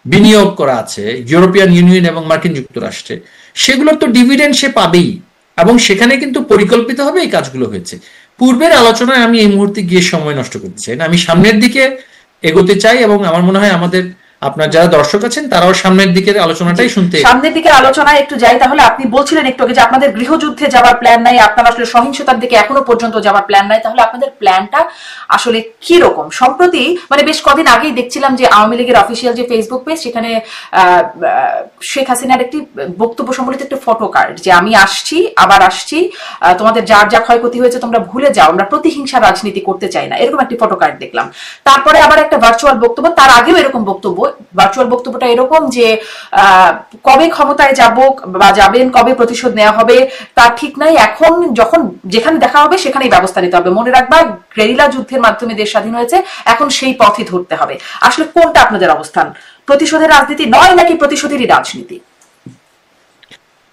Speaker 1: বিনিয়োগ করা আছে ইউরোপিয়ান ইউনিয়ন এবং মার্কিন যুক্তরাষ্ট্রে, সেগুলোর তো ডিভিডেন্ড সে পাবেই, এবং সেখানে কিন্তু পরিকল্পিতভাবে এই কাজগুলো হয়েছে। পূর্বের আলোচনায় আমি এই মুহূর্তে গিয়ে সময় নষ্ট করতে চাই না, আমি সামনের দিকে এগোতে চাই, এবং আমার মনে হয় আমাদের আপনার যারা দর্শক আছেন তারাও সামনের দিকের আলোচনাটাই শুনতে,
Speaker 2: সামনের দিকের আলোচনায় একটু যাই। তাহলে আপনি বলছিলেন একটু আগে যে আপনাদের গৃহযুদ্ধে যাওয়ার প্ল্যান নাই, আপনারা আসলে সহিংসতার দিকে এখনো পর্যন্ত যাওয়ার প্ল্যান নাই, তাহলে আপনাদের প্ল্যানটা আসলে কি রকম? সম্প্রতি মানে বেশ কদিন আগেই দেখছিলাম যে আওয়ামী লীগের অফিসিয়াল যে ফেসবুক পেজ, সেখানে শেখ হাসিনার একটি বক্তব্য সম্বলিত একটা ফটো কার্ড, যে আমি আসছি, আবার আসছি, তোমাদের যার যা ক্ষয়ক্ষতি হয়েছে তোমরা ভুলে যাও, আমরা প্রতিহিংসা রাজনীতি করতে চাই না, এরকম একটি ফটো কার্ড দেখলাম। তারপরে আবার একটা ভার্চুয়াল বক্তব্য, তার আগেও এরকম বক্তব্য, ভার্চুয়াল বক্তব্যটা এরকম যে কবে ক্ষমতায় যাব বা যাবেন, কবে প্রতিশোধ নেওয়া হবে তা ঠিক নাই, এখন যখন যেখানে দেখা হবে সেখানেই ব্যবস্থা নিতে হবে, মনে রাখবা গেরিলা যুদ্ধের মাধ্যমে দেশ স্বাধীন হয়েছে, এখন সেই পথই ধরতে হবে। আসলে কোনটা আপনাদের অবস্থান? প্রতিশোধের রাজনীতি নয় নাকি প্রতিশোধেরই রাজনীতি?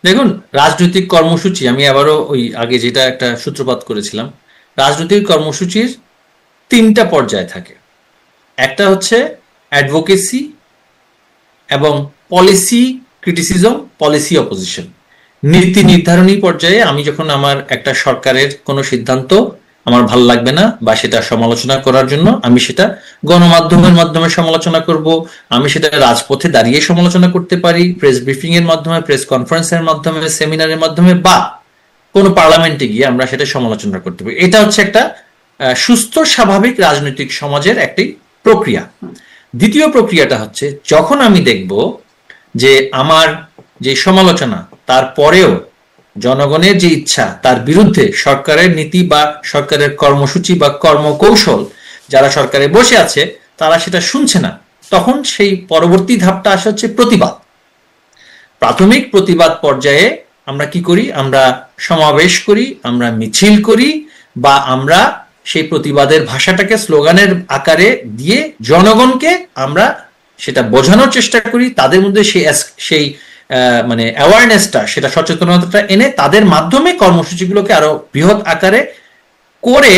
Speaker 1: দেখুন, রাজনৈতিক কর্মসূচি, আমি আবারও ওই আগে যেটা একটা সূত্রপাত করেছিলাম, রাজনৈতিক কর্মসূচির 3টা পর্যায় থাকে। একটা হচ্ছে অ্যাডভোকেসি এবং পলিসি ক্রিটিসিজম, পলিসি অপোজিশন। নীতি নির্ধারণী পর্যায়ে আমি যখন আমার একটা সরকারের কোনো সিদ্ধান্ত আমার ভালো লাগবে না বা সেটা সমালোচনা করার জন্য আমি সেটা গণমাধ্যমের মাধ্যমে সমালোচনা করব, আমি সেটা রাজপথে দাঁড়িয়ে সমালোচনা করতে পারি, প্রেস ব্রিফিং এর মাধ্যমে, প্রেস কনফারেন্সের মাধ্যমে, সেমিনারের মাধ্যমে, বা কোনো পার্লামেন্টে গিয়ে আমরা সেটা সমালোচনা করতে পারি। এটা হচ্ছে একটা সুস্থ স্বাভাবিক রাজনৈতিক সমাজের একটি প্রক্রিয়া। দ্বিতীয় প্রক্রিয়াটা হচ্ছে যখন আমি দেখব যে আমার যে সমালোচনা তারপরেও জনগণের যে ইচ্ছা তার বিরুদ্ধে সরকারের নীতি বা সরকারের কর্মসূচি বা কর্মকৌশল যারা সরকারে বসে আছে তারা সেটা শুনছে না, তখন সেই পরবর্তী ধাপটা আসে হচ্ছে প্রতিবাদ। প্রাথমিক প্রতিবাদ পর্যায়ে আমরা কি করি? আমরা সমাবেশ করি, আমরা মিছিল করি, বা আমরা সেই প্রতিবাদের ভাষাটাকে স্লোগানের আকারে দিয়ে জনগণকে আমরা সেটা বোঝানোর চেষ্টা করি, তাদের মধ্যে সেই মানে অ্যাওয়ারনেসটা, সেটা সচেতনতাটা এনে তাদের মাধ্যমে কর্মসূচিগুলোকে আরো বৃহৎ আকারে করে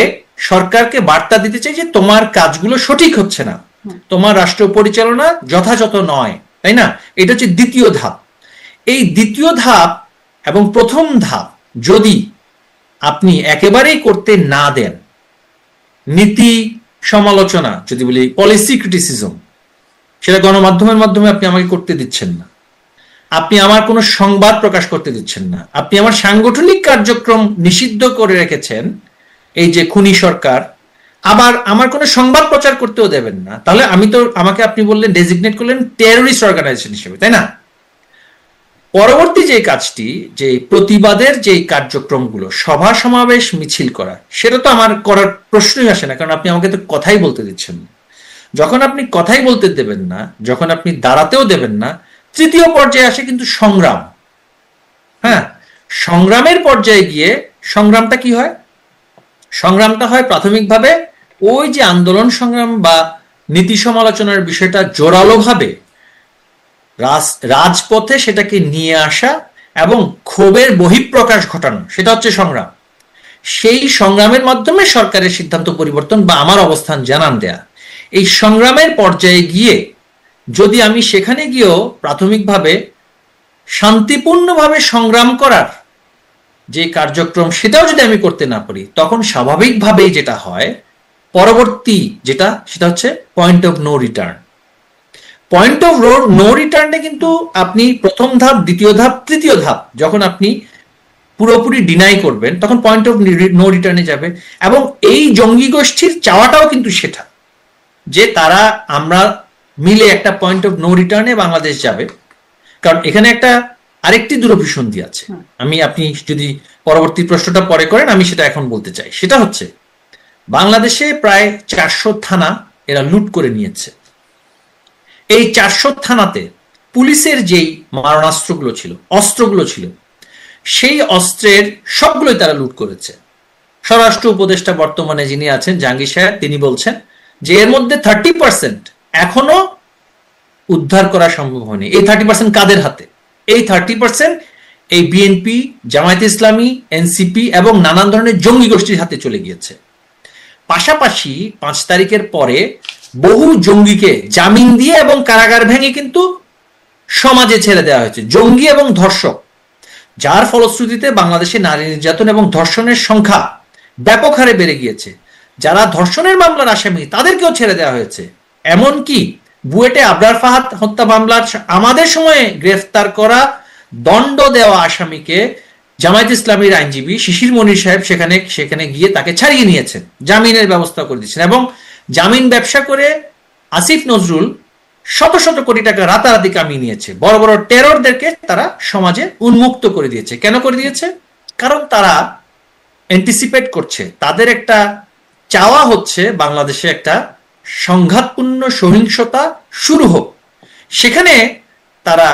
Speaker 1: সরকারকে বার্তা দিতে চাই যে তোমার কাজগুলো সঠিক হচ্ছে না, তোমার রাষ্ট্র পরিচালনা যথাযথ নয়, তাই না? এটা হচ্ছে দ্বিতীয় ধাপ। এই দ্বিতীয় ধাপ এবং প্রথম ধাপ যদি আপনি একেবারেই করতে না দেন, নীতি সমালোচনা যদি বলি, পলিসি ক্রিটিসিজম, সেটা গণমাধ্যমের মাধ্যমে আপনি আমাকে করতে দিচ্ছেন না, আপনি আমার কোনো সংবাদ প্রকাশ করতে দিচ্ছেন না, আপনি আমার সাংগঠনিক কার্যক্রম নিষিদ্ধ করে রেখেছেন এই যে খুনি সরকার, আবার আমার কোনো সংবাদ প্রচার করতেও দেবেন না, তাহলে আমাকে আপনি বললেন, ডেজিগনেট করলেন টেররিস্ট অর্গানাইজেশন হিসেবে, তাই না? পরবর্তী যে কাজটি, যে প্রতিবাদের যে কার্যক্রমগুলো, সভা সমাবেশ মিছিল করা, সেটা তো আমার করার প্রশ্নই আসে না, কারণ আপনি আমাকে তো কথাই বলতে দিচ্ছেন না। যখন আপনি কথাই বলতে দেবেন না, যখন আপনি দাঁড়াতেও দেবেন না, তৃতীয় পর্যায়ে আসে কিন্তু সংগ্রাম। হ্যাঁ, সংগ্রামের পর্যায়ে গিয়ে সংগ্রামটা কি হয়? সংগ্রামটা হয় প্রাথমিকভাবে ওই যে আন্দোলন সংগ্রাম বা নীতি সমালোচনার বিষয়টা জোরালোভাবে রাজপথে সেটাকে নিয়ে আসা এবং ক্ষোভের বহিঃপ্রকাশ ঘটানো, সেটা হচ্ছে সংগ্রাম। সেই সংগ্রামের মাধ্যমে সরকারের সিদ্ধান্ত পরিবর্তন বা আমার অবস্থান জানান দেয়া। এই সংগ্রামের পর্যায়ে গিয়ে যদি আমি সেখানে গিয়েও প্রাথমিকভাবে শান্তিপূর্ণভাবে সংগ্রাম করার যে কার্যক্রম সেটাও যদি আমি করতে না পারি, তখন স্বাভাবিকভাবেই যেটা হয়, পরবর্তী সেটা হচ্ছে point of no return. Point of no রিটার্নে কিন্তু আপনি প্রথম ধাপ, দ্বিতীয় ধাপ, তৃতীয় ধাপ যখন আপনি পুরোপুরি ডিনাই করবেন, তখন পয়েন্ট অফ নো রিটার্নে যাবে। এবং এই জঙ্গি গোষ্ঠীর চাওয়াটাও কিন্তু সেটা, যে তারা আমরা মিলে একটা পয়েন্ট অফ নো রিটার্নে বাংলাদেশ যাবে। কারণ এখানে একটা আরেকটি দুরভিসন্ধি আছে, আপনি যদি পরবর্তী প্রশ্নটা পরে করেন, আমি সেটা এখন বলতে চাই। সেটা হচ্ছে বাংলাদেশে প্রায় 400 থানা এরা লুট করে নিয়েছে। এই 400 থানাতে পুলিশের যেই মারণাস্ত্রগুলো ছিল, অস্ত্রগুলো ছিল, সেই অস্ত্রের সবগুলোই তারা লুট করেছে। স্বরাষ্ট্র উপদেষ্টা বর্তমানে যিনি আছেন, জাহাঙ্গীর সাহেব, তিনি বলছেন যে এর মধ্যে 30% এখনো উদ্ধার করা সম্ভব হয়নি। এই 30% কাদের হাতে? এই 30% এই বিএনপি, জামায়াতে ইসলামী, এনসিপি এবং নানান ধরনের জঙ্গি গোষ্ঠীর হাতে চলে গিয়েছে। পাশাপাশি 5 তারিখের পরে বহু জঙ্গিকে জামিন দিয়ে এবং কারাগার ভেঙে কিন্তু সমাজে ছেড়ে দেওয়া হয়েছে, জঙ্গি এবং ধর্ষক। যার ফলশ্রুতিতে বাংলাদেশে নারী নির্যাতন এবং ধর্ষণের সংখ্যা ব্যাপক হারে বেড়ে গিয়েছে। যারা ধর্ষণের মামলার আসামি তাদেরকেও ছেড়ে দেওয়া হয়েছে। এমনকি বুয়েটে আবরার ফাহাদ হত্যা মামলার আমাদের সময়ে গ্রেফতার করা, দণ্ড দেওয়া আসামিকে জামায়াত ইসলামীর আইনজীবী শিশির মনির সাহেব সেখানে গিয়ে তাকে ছাড়িয়ে নিয়েছেন, জামিনের ব্যবস্থা করে দিয়েছেন। এবং জামিন ব্যবসা করে আসিফ নজরুল শত শত কোটি টাকা রাতারাতি কামিয়ে নিয়েছে। বড় বড় টেররদেরকে তারা সমাজে উন্মুক্ত করে দিয়েছে। কেন করে দিয়েছে? কারণ তারা অ্যান্টিসিপেট করছে, তাদের একটা চাওয়া হচ্ছে বাংলাদেশে একটা সংঘাতপূর্ণ সহিংসতা শুরু হোক। সেখানে তারা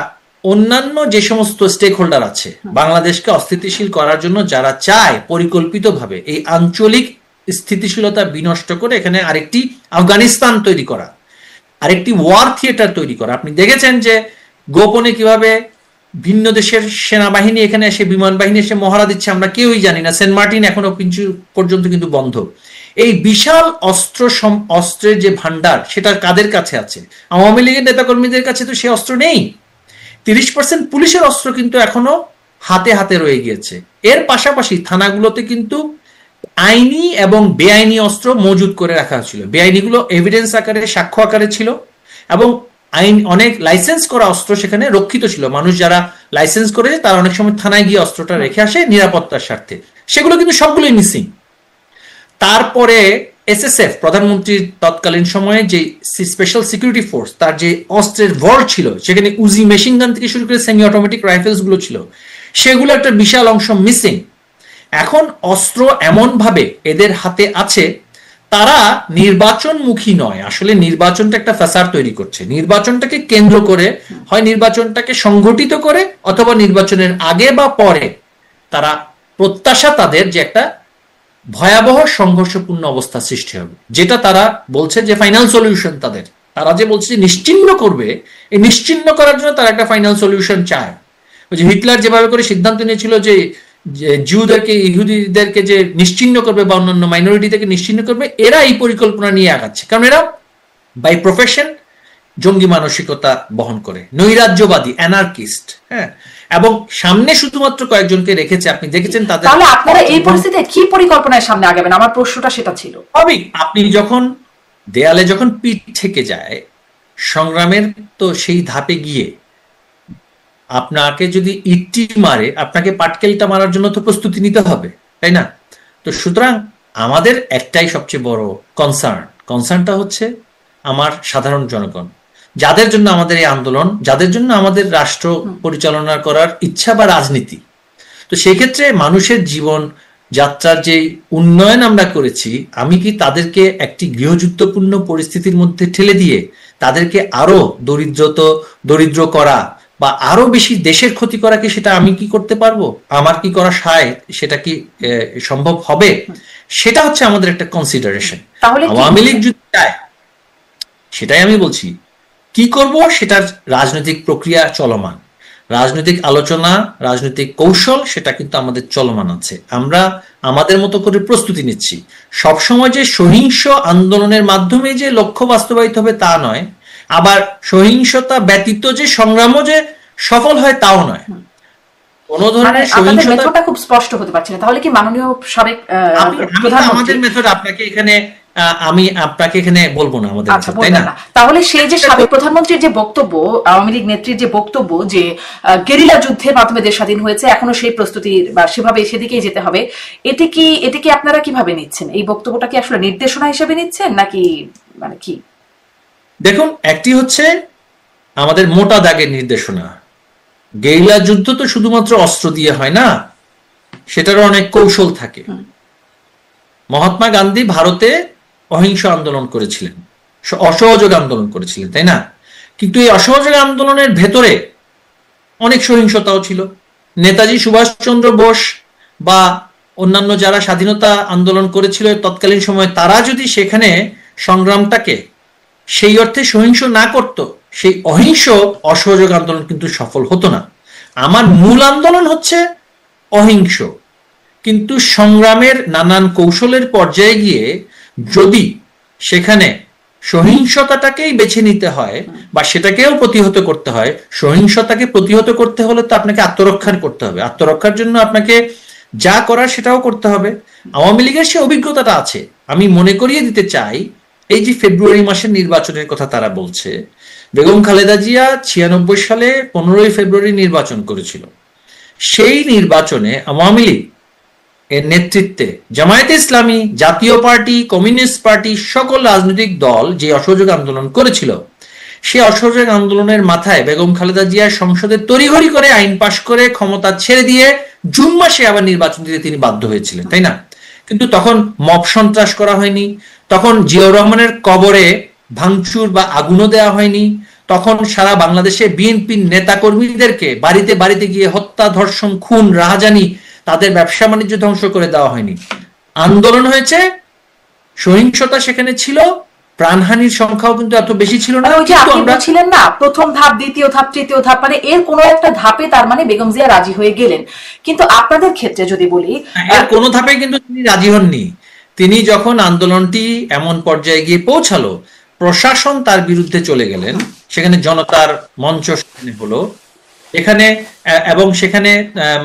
Speaker 1: অন্যান্য যে সমস্ত স্টেক হোল্ডার আছে, বাংলাদেশকে অস্থিতিশীল করার জন্য যারা চায় পরিকল্পিতভাবে এই আঞ্চলিক স্থিতিশীলতা বিনষ্ট করে এখানে আরেকটি আফগানিস্তান তৈরি করা, আরেকটি ওয়ার থিয়েটার তৈরি করা। আপনি দেখেছেন যে গোপনে কিভাবে ভিন্ন দেশের সেনাবাহিনী এখানে এসে, বিমান বাহিনী এসে মহড়া দিচ্ছে, আমরা কেউই জানি না। সেন্ট মার্টিন এখনো পর্যন্ত কিন্তু বন্ধ। এই বিশাল অস্ত্রের যে ভান্ডার, সেটা কাদের কাছে আছে? আওয়ামী লীগের নেতাকর্মীদের কাছে তো সে অস্ত্র নেই। 30% পুলিশের অস্ত্র কিন্তু এখনো হাতে হাতে রয়ে গিয়েছে। এর পাশাপাশি থানাগুলোতে কিন্তু আইনি এবং বেআইনি অস্ত্র মজুদ করে রাখা হয়েছিল। বেআইনিগুলো এভিডেন্স আকারে, সাক্ষ্য আকারে ছিল, এবং অনেক লাইসেন্স করা অস্ত্র সেখানে রক্ষিত ছিল। মানুষ যারা লাইসেন্স করেছে তারা অনেক সময় থানায় গিয়ে অস্ত্রটা রেখে আসে নিরাপত্তার স্বার্থে। সেগুলো কিন্তু সবগুলোই মিসিং। তারপরে এসএসএফ, প্রধানমন্ত্রীর তৎকালীন সময়ে যে স্পেশাল সিকিউরিটি ফোর্স, তার যে অস্ত্রের ভর ছিল, সেখানে উজি মেশিন গান থেকে শুরু করে সেমি অটোমেটিক রাইফেলস গুলো ছিল, সেগুলো একটা বিশাল অংশ মিসিং। এখন অস্ত্র এমন ভাবে এদের হাতে আছে, তারা নির্বাচনমুখী নয়, আসলে নির্বাচনটা একটা ফ্যাসাদ তৈরি করছে। নির্বাচনটাকে কেন্দ্র করে হয় নির্বাচনটাকে সংগঠিত করে, অথবা নির্বাচনের আগে বা পরে তারা প্রত্যাশা তাদের যে একটা ভয়াবহ সংঘর্ষপূর্ণ অবস্থা সৃষ্টি হবে, যেটা তারা বলছে যে ফাইনাল সলিউশন তারা যে বলছে যে নিশ্চিহ্ন করবে, এই নিশ্চিহ্ন করার জন্য তারা একটা ফাইনাল সলিউশন চায়। ওই যে হিটলার যেভাবে করে সিদ্ধান্ত নিয়েছিল যে জিউদেরকে, ইহুদিদেরকে যে নিশ্চিহ্ন করবে বা অন্যান্য মাইনরিটি থেকে নিশ্চিহ্ন করবে, এরা এই পরিকল্পনা নিয়ে আগাচ্ছে। কারণ এরা বাই প্রফেশন জঙ্গি মানসিকতা বহন করে, নৈরাজ্যবাদী, অ্যানার্কিস্ট। হ্যাঁ, এবং সামনে শুধুমাত্র কয়েকজনকে রেখেছে। আপনি দেখেছেন তাদের।
Speaker 2: তাহলে আপনারা এই পরিস্থিতিতে কি পরিকল্পনায় সামনে আগাবেন? আমার প্রশ্নটা সেটা ছিল।
Speaker 1: আপনি যখন দেয়ালে যখন পিঠ থেকে যায়, সংগ্রামের তো সেই ধাপে গিয়ে আপনাকে যদি ইটটি মারে, আপনাকে পাটকেলটা মারার জন্য তো প্রস্তুতি নিতে হবে, তাই না? তো সুতরাং আমাদের একটাই সবচেয়ে বড় কনসার্নটা হচ্ছে আমার সাধারণ জনগণ, যাদের জন্য আমাদের এই আন্দোলন, যাদের জন্য আমাদের রাষ্ট্র পরিচালনা করার ইচ্ছা বা রাজনীতি। তো সেই ক্ষেত্রে মানুষের জীবন যাত্রার যে উন্নয়ন আমরা করেছি, আমি কি তাদেরকে একটি গৃহযুদ্ধপূর্ণ পরিস্থিতির মধ্যে ঠেলে দিয়ে তাদেরকে আরো দরিদ্র করা বা আরো বেশি দেশের ক্ষতি করা, কি সেটা আমি কি করতে পারবো? আমার কি করা সেটা কি সম্ভব হবে? সেটা হচ্ছে আমাদের একটা কনসিডারেশন।
Speaker 2: তাহলে
Speaker 1: আওয়ামী লীগ যদি চায়, সেটাই আমি বলছি, কি করব সেটার রাজনৈতিক প্রক্রিয়া চলমান, রাজনৈতিক আলোচনা, রাজনৈতিক কৌশল সেটা কিন্তু আমাদের চলমান আছে। আমরা আমাদের মতো করে প্রস্তুতি নিচ্ছি। সবসময় যে সহিংস আন্দোলনের মাধ্যমে যে লক্ষ্য বাস্তবায়িত হবে তা নয়, আবার সহিংসতা ব্যতীত যে সংগ্রামও যে সফল হয় তাও নয়। কোন ধরনের
Speaker 2: সহিংসতা মেথডটা খুব স্পষ্ট হতে পারছে না। তাহলে কি মাননীয় সাবেক প্রধানমন্ত্রী,
Speaker 1: আমাদের মেথড আপনাকে এখানে আমি আপনাকে এখানে বলবো না আমাদের মেথড, তাই না?
Speaker 2: তাহলে সেই যে সাবেক প্রধানমন্ত্রীর যে বক্তব্য, আওয়ামী লীগ নেত্রীর যে বক্তব্য যে গেরিলা যুদ্ধের মাধ্যমে দেশ স্বাধীন হয়েছে, এখনো সেই প্রস্তুতি বা সেভাবে সেদিকেই যেতে হবে, এটি আপনারা কিভাবে নিচ্ছেন? এই বক্তব্যটা কি আসলে নির্দেশনা হিসেবে নিচ্ছেন নাকি মানে কি?
Speaker 1: দেখুন, একটি হচ্ছে আমাদের মোটা দাগের নির্দেশনা। গেরিলা যুদ্ধ তো শুধুমাত্র অস্ত্র দিয়ে হয় না, সেটারও অনেক কৌশল থাকে। মহাত্মা গান্ধী ভারতে অহিংস আন্দোলন করেছিলেন, অসহযোগ আন্দোলন করেছিলেন, তাই না? কিন্তু এই অসহযোগ আন্দোলনের ভেতরে অনেক সহিংসতাও ছিল। নেতাজি সুভাষচন্দ্র বোস বা অন্যান্য যারা স্বাধীনতা আন্দোলন করেছিল তৎকালীন সময়, তারা যদি সেখানে সংগ্রামটাকে সেই অর্থে সহিংস না করত, সেই অহিংস অসহযোগ আন্দোলন কিন্তু সফল হতো না। আমার মূল আন্দোলন হচ্ছে অহিংস, কিন্তু সংগ্রামের নানান কৌশলের পর্যায়ে গিয়ে যদি সেখানে সহিংসতাটাকেই বেছে নিতে হয় বা সেটাকেও প্রতিহত করতে হয়, সহিংসতাকে প্রতিহত করতে হলে তো আপনাকে আত্মরক্ষা করতে হবে। আত্মরক্ষার জন্য আপনাকে যা করার সেটাও করতে হবে। আওয়ামী লীগের সে অভিজ্ঞতাটা আছে। আমি মনে করিয়ে দিতে চাই, এই যে ফেব্রুয়ারি মাসের নির্বাচনের কথা তারা বলছে, বেগম খালেদা জিয়া 96 সালে 15ই ফেব্রুয়ারি নির্বাচন করেছিল। সেই নির্বাচনে আওয়ামী লীগ এর নেতৃত্বে জামায়াতে ইসলামী, জাতীয় পার্টি, কমিউনিস্ট পার্টি, সকল রাজনৈতিক দল যে অসহযোগ আন্দোলন করেছিল, সেই অসহযোগ আন্দোলনের মাথায় বেগম খালেদা জিয়া সংসদে তড়িঘড়ি করে আইন পাশ করে ক্ষমতা ছেড়ে দিয়ে জুন মাসে আবার নির্বাচন দিতে তিনি বাধ্য হয়েছিলেন, তাই না? কিন্তু তখন মব সন্ত্রাস করা হয়নি, তখন জিয়াউর রহমানের কবরে ভাঙচুর বা আগুনও দেওয়া হয়নি, তখন সারা বাংলাদেশে বিএনপির নেতা কর্মীদেরকে বাড়িতে বাড়িতে গিয়ে হত্যা, ধর্ষণ, খুন, রাহাজানি, তাদের ব্যবসা বাণিজ্য ধ্বংস করে দেওয়া হয়নি। আন্দোলন হয়েছে, সহিংসতা সেখানে ছিল, প্রাণহানির সংখ্যাও কিন্তু এত বেশি ছিল না।
Speaker 2: ওই যে আপনি বলছিলেন না, প্রথম ধাপ, দ্বিতীয় ধাপ, তৃতীয় ধাপ, মানে এর কোনো একটা ধাপে তার মানে বেগম জিয়া রাজি হয়ে গেলেন। কিন্তু আপনাদের ক্ষেত্রে যদি বলি,
Speaker 1: এর কোনো ধাপে কিন্তু তিনি রাজি হননি। তিনি যখন আন্দোলনটি এমন পর্যায়ে গিয়ে পৌঁছালো, প্রশাসন তার বিরুদ্ধে চলে গেলেন, সেখানে জনতার মঞ্চ হলো এখানে, এবং সেখানে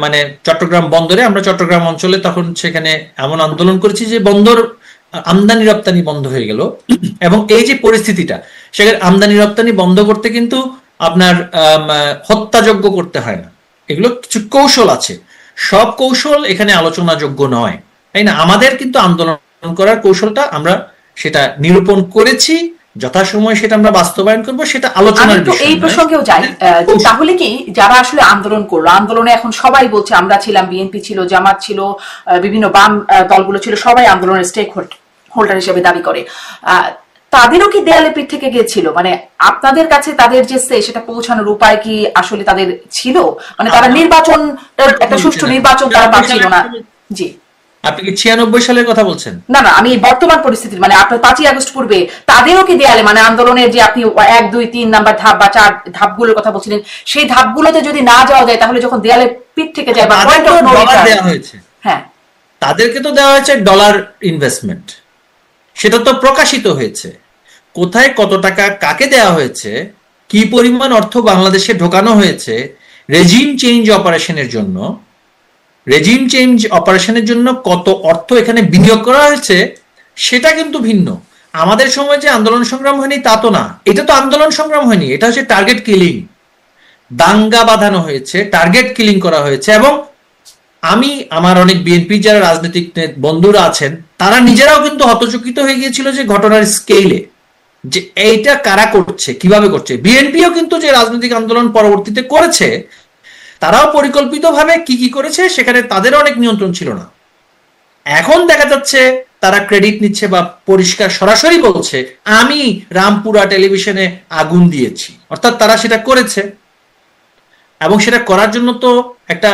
Speaker 1: মানে চট্টগ্রাম বন্দরে, আমরা চট্টগ্রাম অঞ্চলে তখন সেখানে এমন আন্দোলন করেছি যে বন্দর আমদানি রপ্তানি বন্ধ হয়ে গেল। এবং এই যে পরিস্থিতিটা, সেখানে আমদানি রপ্তানি বন্ধ করতে কিন্তু আপনার হত্যাযজ্ঞ করতে হয় না, এগুলো কিছু কৌশল আছে। সব কৌশল এখানে আলোচনাযোগ্য নয়, তাই না? আমাদের কিন্তু আন্দোলন করার কৌশলটা আমরা সেটা নিরূপণ করেছি, যথাসময়ে সেটা আমরা বাস্তবায়ন করব, সেটা আলোচনার বিষয়।
Speaker 2: এই প্রসঙ্গেও যাই, তাহলে কি যারা আসলে আন্দোলন করলো, আন্দোলনে এখন সবাই বলছে, আমরা ছিলাম, বিএনপি ছিল, জামাত ছিল, বিভিন্ন বাম দলগুলো ছিল, সবাই আন্দোলনের স্টেক হোল্ডার হিসেবে দাবি করে, তাদেরও কি দেয়ালে পিঠ থেকে গিয়েছিল? মানে আপনাদের কাছে তাদের যে সেটা পৌঁছানোর উপায় কি আসলে তাদের ছিল? মানে তারা নির্বাচন, একটা সুষ্ঠু নির্বাচন তারা পাচ্ছিল না। জি,
Speaker 1: আপনি কি 96 সালের কথা বলছেন?
Speaker 2: না না, আমি বর্তমান পরিস্থিতি, মানে আপনার 5ই আগস্ট পূর্বে তাদেরও কি দেয়ালে, মানে আন্দোলনের যে আপনি 1, 2, 3 নাম্বার ধাপ বা 4 ধাপগুলোর কথা বলছিলেন, সেই ধাপগুলোতে যদি না যাওয়া যায়, তাহলে যখন দেয়ালে পিঠ থেকে যায় বা পয়েন্ট অফ নো রিটার্ন
Speaker 1: দেওয়া হয়েছে,
Speaker 2: হ্যাঁ,
Speaker 1: তাদেরকে তো দেওয়া হয়েছে ডলার ইনভেস্টমেন্ট, সেটা তো প্রকাশিত হয়েছে। কোথায় কত টাকা কাকে দেওয়া হয়েছে, কি পরিমাণ অর্থ বাংলাদেশে ঢোকানো হয়েছে রেজিম চেঞ্জ অপারেশনের জন্য, রেজিম চেঞ্জ অপারেশনের জন্য কত অর্থ এখানে বিনিয়োগ করা হয়েছে, সেটা কিন্তু ভিন্ন। আমাদের সময় যে আন্দোলন সংগ্রাম হয়নি তা তো না, এটা তো আন্দোলন সংগ্রাম হয়নি, এটা হচ্ছে টার্গেট কিলিং, দাঙ্গা বাঁধানো হয়েছে, টার্গেট কিলিং করা হয়েছে। এবং আমি, আমার অনেক বিএনপি যারা রাজনৈতিক বন্ধুরা আছেন, তারা নিজেরাও কিন্তু হতচকিত হয়ে গিয়েছিল যে ঘটনার স্কেলে, যে এইটা কারা করছে, কিভাবে করছে। বিএনপিও কিন্তু যে রাজনৈতিক আন্দোলন পরবর্তীতে করেছে, তারাও পরিকল্পিতভাবে কি কি করেছে, সেখানে তাদের অনেক নিয়ন্ত্রণ ছিল না। এখন দেখা যাচ্ছে তারা ক্রেডিট নিচ্ছে বা পরিষ্কার সরাসরি বলছে আমি রামপুরা টেলিভিশনে আগুন দিয়েছি, অর্থাৎ তারা সেটা করেছে। এবং সেটা করার জন্য তো একটা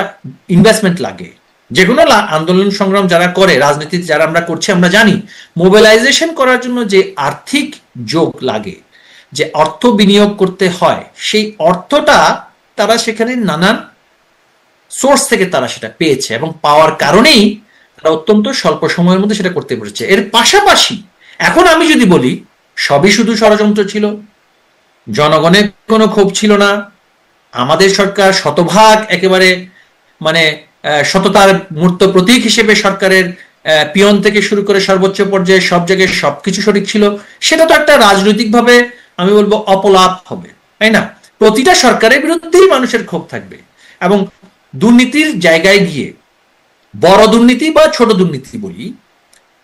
Speaker 1: ইনভেস্টমেন্ট লাগে। যে কোনো আন্দোলন সংগ্রাম যারা করে, রাজনীতি যারা আমরা করছি, আমরা জানি মোবিলাইজেশন করার জন্য যে আর্থিক যোগ লাগে, যে অর্থ বিনিয়োগ করতে হয়, সেই অর্থটা তারা সেখানে নানান সোর্স থেকে তারা সেটা পেয়েছে এবং পাওয়ার কারণেই তারা অত্যন্ত স্বল্প সময়ের মধ্যে সেটা করতে পেরেছে। এর পাশাপাশি এখন আমি যদি বলি সবই শুধু ষড়যন্ত্র ছিল, জনগণের কোনো ক্ষোভ ছিল না, আমাদের সরকার শতভাগ একেবারে মানে সততার মূর্ত প্রতীক হিসেবে সরকারের পিয়ন থেকে শুরু করে সর্বোচ্চ পর্যায়ে সব জায়গায় সবকিছু সঠিক ছিল, সেটা তো একটা রাজনৈতিকভাবে আমি বলবো অপলাপ হবে, তাই না? প্রতিটা সরকারের বিরুদ্ধেই মানুষের ক্ষোভ থাকবে এবং দুর্নীতির জায়গায় গিয়ে বড় দুর্নীতি বা ছোট দুর্নীতি বলি,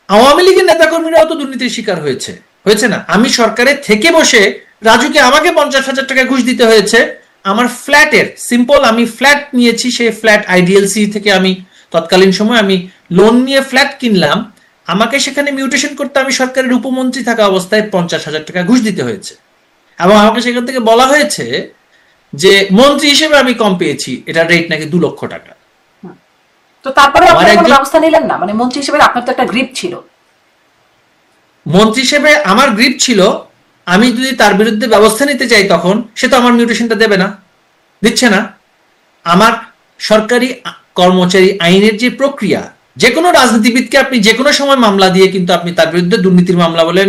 Speaker 1: আওয়ামী লীগের নেতাকর্মীরাও তো দুর্নীতির শিকার হয়েছে, হয়েছে না? আমি সরকারের থেকে বসে রাজুকে আমাকে 50,000 টাকা ঘুষ দিতে হয়েছে আমার ফ্ল্যাটের, সিম্পল আমি ফ্ল্যাট নিয়েছি, সেই ফ্ল্যাট আইডিএলসি থেকে আমি তৎকালীন সময় আমি লোন নিয়ে ফ্ল্যাট কিনলাম, আমাকে সেখানে মিউটেশন করতে আমি সরকারের উপমন্ত্রী থাকা অবস্থায় 50,000 টাকা ঘুষ দিতে হয়েছে এবং আমাকে সেখান থেকে বলা হয়েছে যে মন্ত্রী হিসেবে আমি কম পেয়েছি, এটা রেট নাকি 2 লক্ষ টাকা।
Speaker 2: তো তারপরে আপনারা কোনো ব্যবস্থা নিলেন না? মানে মন্ত্রী হিসেবে আপনার তো একটা গ্রিপ ছিল।
Speaker 1: মন্ত্রী হিসেবে আমার গ্রিপ ছিল, আমি যদি তার বিরুদ্ধে ব্যবস্থা নিতে চাই তখন সে তো আমার মিউটেশনটা দেবে না, দিচ্ছে না। আমার সরকারি কর্মচারী আইনের যে প্রক্রিয়া, যে কোনো রাজনীতিবিদকে আপনি যে কোনো সময় মামলা দিয়ে কিন্তু আপনি তার বিরুদ্ধে দুর্নীতির মামলা বলেন,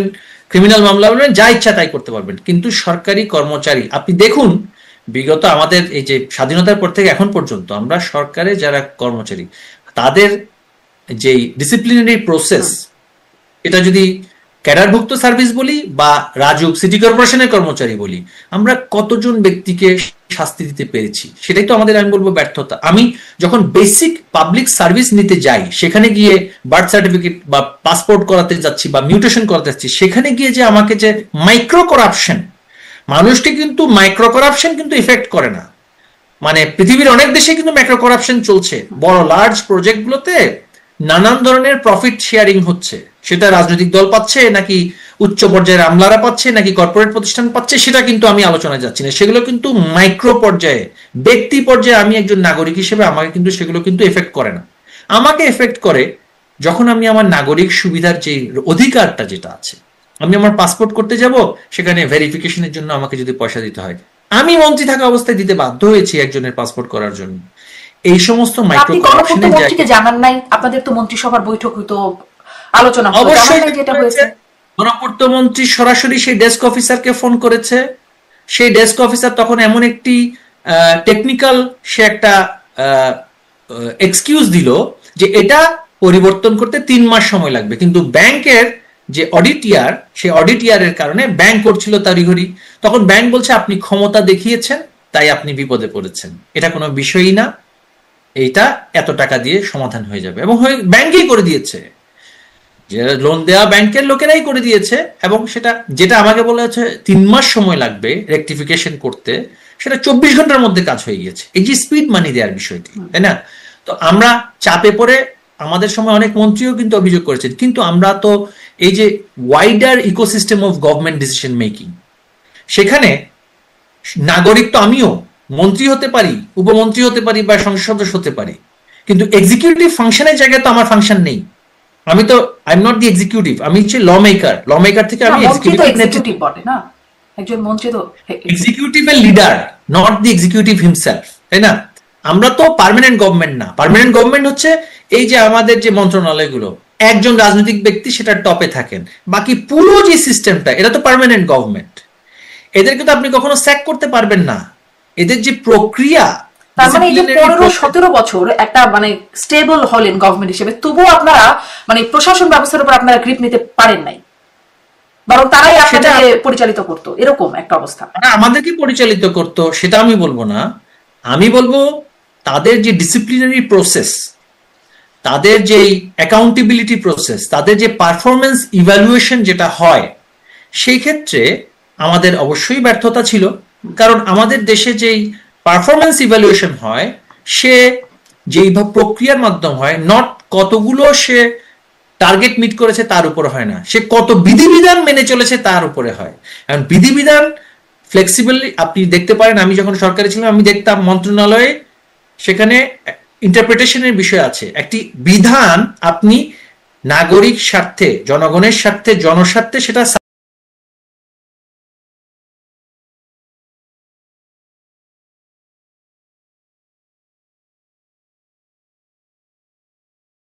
Speaker 1: ক্রিমিনাল মামলা বলেন, যা ইচ্ছা তাই করতে পারবেন। কিন্তু সরকারি কর্মচারী আপনি দেখুন, বিগত আমাদের এই যে স্বাধীনতার পর থেকে এখন পর্যন্ত আমরা সরকারে যারা কর্মচারী তাদের যে ডিসিপ্লিনারি প্রসেস, এটা যদি ক্যাডারভুক্ত সার্ভিস বলি বা রাজুক সিটি কর্পোরেশনের কর্মচারী বলি, আমরা কতজন ব্যক্তিকে শাস্তি দিতে পেরেছি, সেটাই তো আমাদের আমি বলবো ব্যর্থতা। আমি যখন বেসিক পাবলিক সার্ভিস নিতে যাই, সেখানে গিয়ে বার্থ সার্টিফিকেট বা পাসপোর্ট করাতে যাচ্ছি বা মিউটেশন করাতে যাচ্ছি, সেখানে গিয়ে যে আমাকে যে মাইক্রো করাপশন, মানুষকে কিন্তু মাইক্রো করাপশন কিন্তু ইফেক্ট করে না। মানে পৃথিবীর অনেক দেশে কিন্তু মাইক্রো করাপশন চলছে, বড় লার্জ প্রজেক্টগুলোতে নানান ধরনের প্রফিট শেয়ারিং হচ্ছে, সেটা রাজনৈতিক দল পাচ্ছে নাকি উচ্চ পর্যায়ের আমলারা পাচ্ছে নাকি কর্পোরেট প্রতিষ্ঠান পাচ্ছে, সেটা কিন্তু আমি আলোচনায় যাচ্ছি না। সেগুলো কিন্তু মাইক্রো পর্যায়ে, ব্যক্তি পর্যায়ে আমি একজন নাগরিক হিসেবে আমাকে কিন্তু সেগুলো কিন্তু এফেক্ট করে না। আমাকে এফেক্ট করে যখন আমি আমার নাগরিক সুবিধার যে অধিকারটা যেটা আছে, আমি আমার পাসপোর্ট করতে যাব, সেখানে ভেরিফিকেশনের জন্য আমাকে যদি পয়সা দিতে হয়, আমি মন্ত্রী থাকা অবস্থায় দিতে বাধ্য হয়েছি একজনের পাসপোর্ট করার জন্য। এই সমস্ত মাইক্রো
Speaker 2: করাপশনের মন্ত্রীকে জানান নাই? আপনাদের তো মন্ত্রিসভার বৈঠক হইতো, আলোচনা হতো,
Speaker 1: অবশ্যই
Speaker 2: যেটা হয়েছে
Speaker 1: গণপূর্ত মন্ত্রী সরাসরি সেই ডেস্ক অফিসারকে ফোন করেছে। সেই ডেস্ক অফিসার তখন এমন একটি টেকনিক্যাল সে একটা এক্সকিউজ দিল যে এটা পরিবর্তন করতে 3 মাস সময় লাগবে, কিন্তু ব্যাংকের যে অডিটিয়ার, সেই অডিটিয়ারের কারণে ব্যাংক করছিল তড়িঘড়ি। তখন ব্যাংক বলছে আপনি ক্ষমতা দেখিয়েছেন তাই আপনি বিপদে পড়েছেন, এটা কোনো বিষয়ই না, এইটা এত টাকা দিয়ে সমাধান হয়ে যাবে, এবং ব্যাংকেই করে দিয়েছে, যে লোন দেওয়া ব্যাংকের লোকেরাই করে দিয়েছে। এবং সেটা যেটা আমাকে বলা হচ্ছে 3 মাস সময় লাগবে রেকটিফিকেশন করতে, সেটা 24 ঘন্টার মধ্যে কাজ হয়ে গিয়েছে। এই যে স্পিড মানি দেওয়ার বিষয়টি, তাই না? তো আমরা চাপে পড়ে আমাদের সময় অনেক মন্ত্রীও কিন্তু অভিযোগ করেছেন, কিন্তু আমরা তো এই যে wider ecosystem of government decision making, সেখানে নাগরিক তো আমিও মন্ত্রী হতে পারি, উপমন্ত্রী হতে পারি বা সংসদ সদস্য হতে পারি, কিন্তু এক্সিকিউটিভ ফাংশনের জায়গায় তো আমার ফাংশন নেই। আমি তো I am not the executive, আমি হচ্ছে ল মেকার, ল মেকার থেকে আমি
Speaker 2: এক্সিকিউটিভ বটে না, একজন মন্ত্রী তো
Speaker 1: এক্সিকিউটিভের leader, not the executive himself, তাই না? আমরা তো পার্মানেন্ট গভর্নমেন্ট না। পার্মানেন্ট গভর্নমেন্ট হচ্ছে এই যে আমাদের যে মন্ত্রণালয়গুলো, একজন রাজনৈতিক ব্যক্তি সেটা টপে থাকেন, বাকি পুরো যে সিস্টেমটা, এটা তো পার্মানেন্ট গভর্নমেন্ট। এদেরকে তো আপনি কখনো স্যাক করতে পারবেন না। এদের যে প্রক্রিয়া,
Speaker 2: তার মানে এই যে 15-17 বছর একটা মানে স্টেবল হলেন গভর্নমেন্ট হিসেবে, তবুও আপনারা মানে প্রশাসন ব্যবস্থার উপর আপনারা গ্রিপ নিতে পারেন নাই, বরং তারাই আপনাদেরকে পরিচালিত করতো, এরকম একটা অবস্থা।
Speaker 1: আমাদেরকে পরিচালিত করতো সেটা আমি বলবো না, আমি বলবো তাদের যে ডিসিপ্লিনারি প্রসেস, তাদের যে অ্যাকাউন্টেবিলিটি প্রসেস, তাদের যে পারফরমেন্স ইভ্যালুয়েশন যেটা হয়, সেই ক্ষেত্রে আমাদের অবশ্যই ব্যর্থতা ছিল। কারণ আমাদের দেশে যেই পারফরমেন্স ইভ্যালুয়েশন হয়, সে যেই প্রক্রিয়ার মাধ্যম হয়, নট কতগুলো সে টার্গেট মিট করেছে তার উপর হয় না, সে কত বিধিবিধান মেনে চলেছে তার উপরে হয়। এখন বিধিবিধান ফ্লেক্সিবলি আপনি দেখতে পারেন, আমি যখন সরকারে ছিলাম আমি দেখতাম মন্ত্রণালয়ে সেখানে ইন্টারপ্রিটেশনের বিষয় আছে। একটি বিধান আপনি নাগরিক স্বার্থে, জনগণের স্বার্থে, জনস্বার্থে সেটা